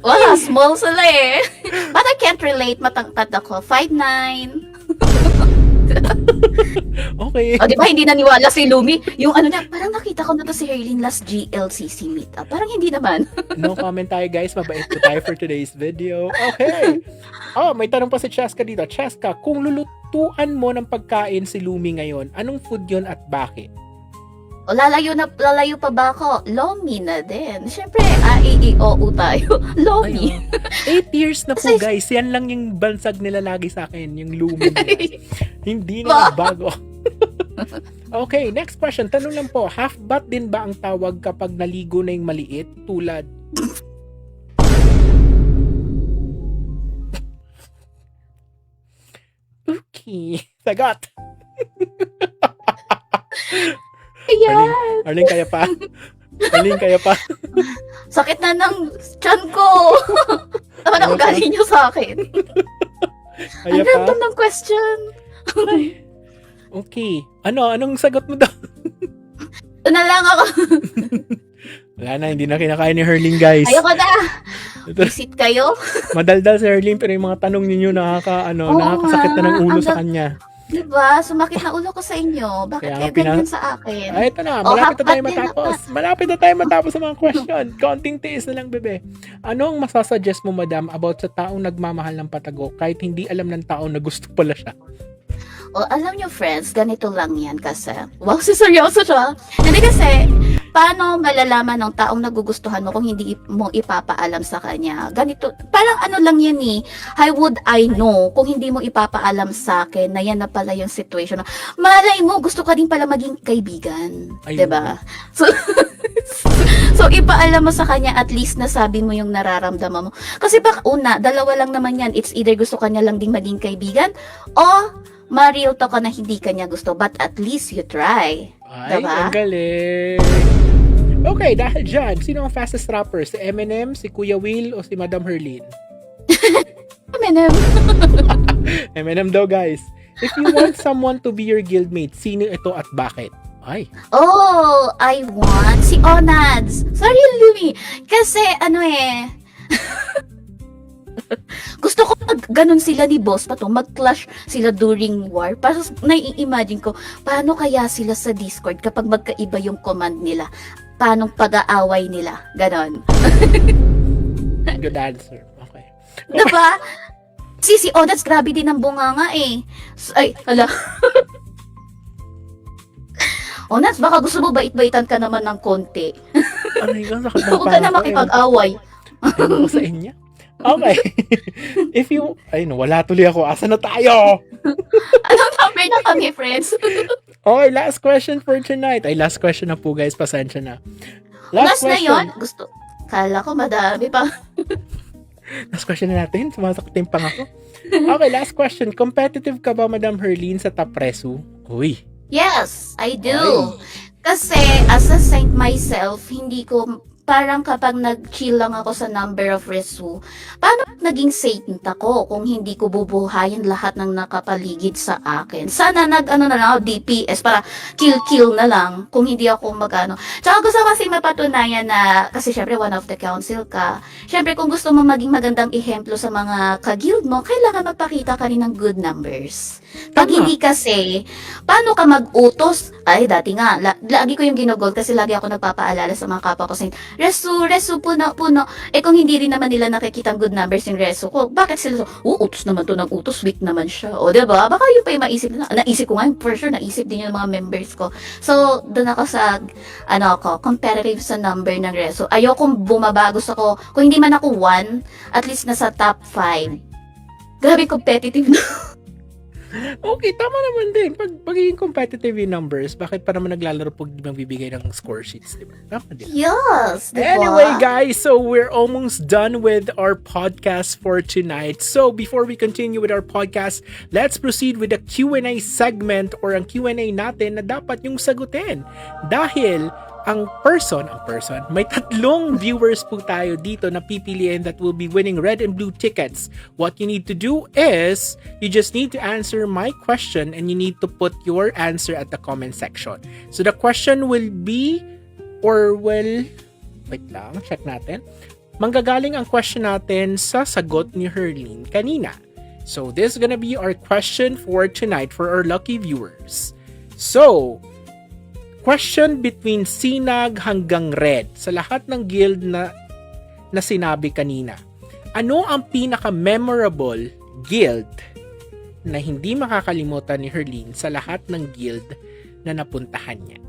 Wala, small sila eh. But I can't relate, matangkad ako. 5'9". Okay. O, di ba hindi naniwala si Lumi? Yung ano niya, parang nakita ko na to si Herlin last GLCC meetup. Parang hindi naman. No comment tayo, guys. Mabait po tayo for today's video. Okay. Oh, may tanong pa si Cheska dito. Cheska, kung lulutuan mo ng pagkain si Lumi ngayon, anong food yun at bakit? O, lalayo pa ba ako? Lomi na din. Siyempre, A-E-O-U tayo. Lomi. Ay, 8 years na po, Kasi- guys. Yan lang yung bansag nila lagi sa akin, yung Lumi nila. Hindi na bago. Okay, next question. Tanong lang po, half-bat din ba ang tawag kapag naligo na yung maliit? Tulad, okay. Sagot. Ayan. Arlene, kaya pa? Arlene, kaya pa? Sakit na ng tiyan ko. Tama na Kaya pa? ugali niyo sa akin. Kaya Ang pa? random ng question. Okay. Anong sagot mo daw? Ito na lang ako. Wala na, hindi na kinakain ni Herling, guys. Ayoko na. Ito, Visit kayo. madaldal si Herling, pero yung mga tanong ninyo Oo nakakasakit na ng nga. ulo Ang sa kanya. Diba? Sumakit na ulo ko sa inyo. Bakit Kaya kayo nga ganyan sa akin? Ay, ito na. Oh, Malapit na tayo half-bat din matapos. Malapit na tayo matapos sa mga question. Konting tiis na lang, bebe. Anong masasuggest mo, madam, about sa taong nagmamahal ng patago kahit hindi alam ng tao na gusto pala siya? O, alam nyo, friends, ganito lang yan kasi. Wow, seryoso siya. Hindi kasi, paano malalaman ng taong nagugustuhan mo kung hindi mo ipapaalam sa kanya? Ganito, parang ano lang yan eh. How would I know kung hindi mo ipapaalam sa akin na yan na pala yung situation? Malay mo, gusto ka din pala maging kaibigan. Ayun. Diba? So, so, ipaalam mo sa kanya at least nasabi mo yung nararamdaman mo. Kasi baka una, dalawa lang naman yan. It's either gusto ka niya lang ding maging kaibigan o ma-real talk ka na hindi ka niya gusto. But at least you try. Ay, Diba? ang galing. Okay, dahil dyan, sino ang fastest rapper? Si Eminem, si Kuya Will, o si Madam Herlin? Eminem. Eminem daw, guys. If you want someone to be your guildmate, sino ito at bakit? Ay, Oh, I want si Onads. Sorry, Lumi. Kasi, ano eh, gusto ko ganun sila ni Boss pa to, mag-clash sila during war. Parang nai-imagine ko, paano kaya sila sa Discord kapag magkaiba yung command nila? Paano pag-aaway nila? Ganon. good answer. Okay. Diba? Si Onads, grabe din ang bunganga eh. Ay, hala. Onads, baka gusto mo bait-baitan ka naman ng konti. Aray, ang sakit ng Huwag ka na paa ko. makipag-away. Ewan ko sa inyo. Okay. If you... Ay, wala tuloy ako. Asa na tayo? Anong number na kami, friends? Okay, last question for tonight. Ay, last question na po, guys. Pasensya na. Last na yon. Gusto. Kala ko madami pa. Last question na natin. Sumasakit yung panga ko. Okay, last question. Competitive ka ba, Madam Herlin, sa Tapresu? Uy. Yes, I do. Kasi as a saint myself, hindi ko parang kapag nag-chill lang ako sa number of resu, paano naging saint ako kung hindi ko bubuhayin lahat ng nakapaligid sa akin? Sana nag-ano na lang ako, DPS, para kill na lang kung hindi ako magano. Tsaka gusto kasi mapatunayan na, kasi syempre one of the council ka, syempre kung gusto mo maging magandang ehemplo sa mga ka-guild mo, kailangan magpakita ka rin ng good numbers. Pag Tama. hindi kasi, paano ka mag-utos? Ay, dati nga, lagi ko yung ginugol kasi lagi ako nagpapaalala sa mga kapwa ko saying, Resu, puno. Eh kung hindi rin naman nila nakikita ang good numbers yung Resu ko, bakit sila so, utos naman to ng utos, weak naman siya. O, diba? Baka yun pa yung maisip na, naisip ko nga, for sure, naisip din yung mga members ko. So, doon ako sa, competitive sa number ng Resu. Ayokong bumaba, gusto ko, kung hindi man ako 1, at least nasa top 5. Grabe competitive na. Okay, tama naman din. Pag pagiging competitive yung numbers, bakit pa naman naglalaro pag di magbibigay ng score sheets, di ba? Tama din. Yes, di ba? Anyway, guys, so we're almost done with our podcast for tonight. So before we continue with our podcast, let's proceed with the Q&A segment or ang Q&A natin na dapat yung sagutin. Dahil ang person, may 3 viewers po tayo dito na pipiliin that will be winning red and blue tickets. What you need to do is, you just need to answer my question and you need to put your answer at the comment section. So the question will be, wait lang, check natin. Manggagaling ang question natin sa sagot ni Herlene kanina. So this is gonna be our question for tonight for our lucky viewers. So, question between sinag hanggang red sa lahat ng guild na sinabi kanina. Ano ang pinaka-memorable guild na hindi makakalimutan ni Herlene sa lahat ng guild na napuntahan niya?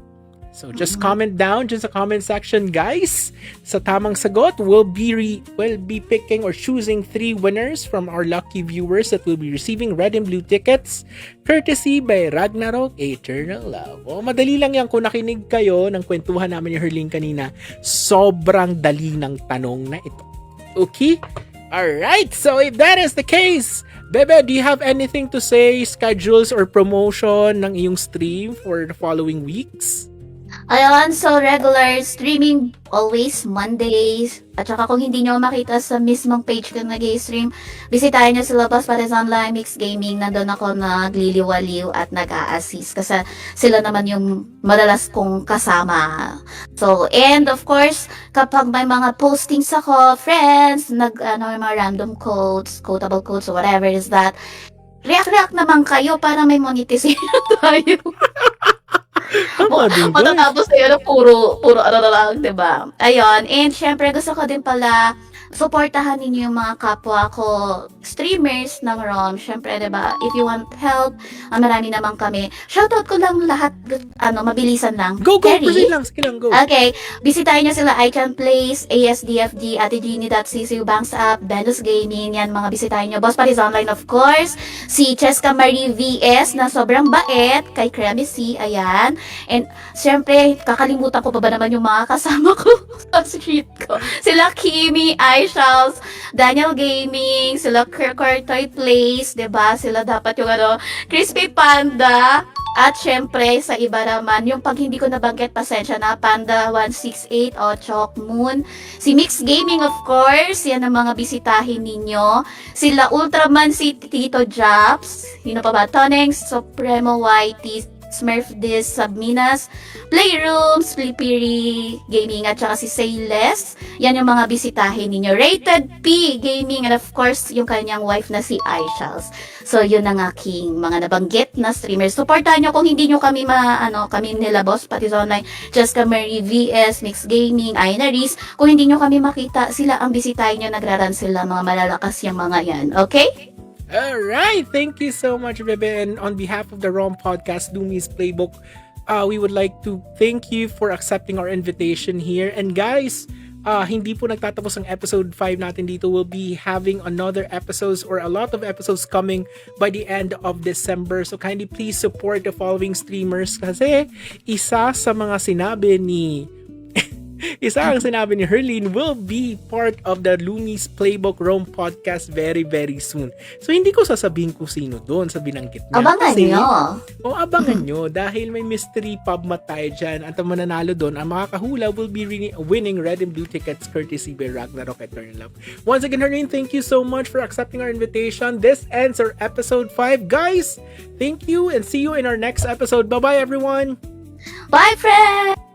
So just comment down just sa comment section, guys. Sa tamang sagot, we'll be picking or choosing 3 winners from our lucky viewers that will be receiving red and blue tickets courtesy by Ragnarok Eternal Love. Madali lang yan kung nakinig kayo ng kwentuhan namin ni Herlene kanina. Sobrang dali ng tanong na ito. Okay? Alright, so if that is the case, Bebe, do you have anything to say, schedules or promotion ng iyong stream for the following weeks? Ayun, so regular streaming always Mondays. At saka kung hindi nyo makita sa mismong page ko nag-stream, bisitahin nyo sila Boss Paris Online Mix Gaming. Nandun ako nagliliwaliw at nag-a-assist kasi sila naman yung madalas kong kasama. So, and of course, kapag may mga postings ako, friends, may mga random codes, quotable codes, or whatever is that, react naman kayo para may monetization tayo. Matatapos na yun, puro ano na lang, diba? Ayun, and syempre gusto ko din pala supportahan ninyo yung mga kapwa ko streamers ng ROM. Syempre, diba, if you want help, marami naman kami. Shoutout ko lang lahat, mabilisan lang. Go, proceed lang, sige lang, go. Okay, bisitahin nyo sila Ichan Place, ASDFD, Ate Genie.cc, Banks Up, Venus Gaming, yan mga bisitahin nyo. Boss Paris Online, of course, si Cheska Marie VS na sobrang bait, kay Creme C, ayan. And syempre, kakalimutan ko pa ba naman yung mga kasama ko sa street ko. Sila Kimi, iShells, Daniel Gaming, sila Toy Place, diba? Sila dapat yung Crispy Panda, at syempre, sa iba naman, yung pag hindi ko nabanggit, pasensya na, Panda 168 o Chalk Moon. Si Mix Gaming, of course, yan ang mga bisitahin ninyo. Sila Ultraman, si Tito Japs, yun pa ba, Toneng, Supremo YT, Smurf Dis, Sabminas, Playroom, Slippery Gaming, at saka si Sayless. Yan yung mga bisitahin ninyo. Rated P Gaming, and of course, yung kanyang wife na si iShells. So, yun ang aking mga nabanggit na streamers. Supportahan nyo kung hindi nyo kami kami nila Boss Paris Online, Jessica Marie VS, Mix Gaming, Ainaris. Kung hindi nyo kami makita, sila ang bisitahin nyo. Nagraran sila, mga malalakas yung mga yan. Okay? Alright, thank you so much, Bebe. And on behalf of the ROM Podcast, Lumi's Playbook, we would like to thank you for accepting our invitation here. And guys, hindi po nagtatapos ang episode 5 natin dito. We'll be having another episodes or a lot of episodes coming by the end of December. So kindly please support the following streamers kasi isa sa mga sinabi ni Herlene will be part of the Lumi's Playbook Rome podcast very, very soon. So, hindi ko sasabihin kung sino doon sa binanggit niya. Abangan nyo. Abangan nyo dahil may mystery pub mat tayo dyan. At ang mananalo doon, ang makakahula will be winning red and blue tickets courtesy by Ragnarok Eternal Love. Once again, Herlene, thank you so much for accepting our invitation. This ends our episode 5. Guys, thank you and see you in our next episode. Bye-bye, everyone. Bye, friends!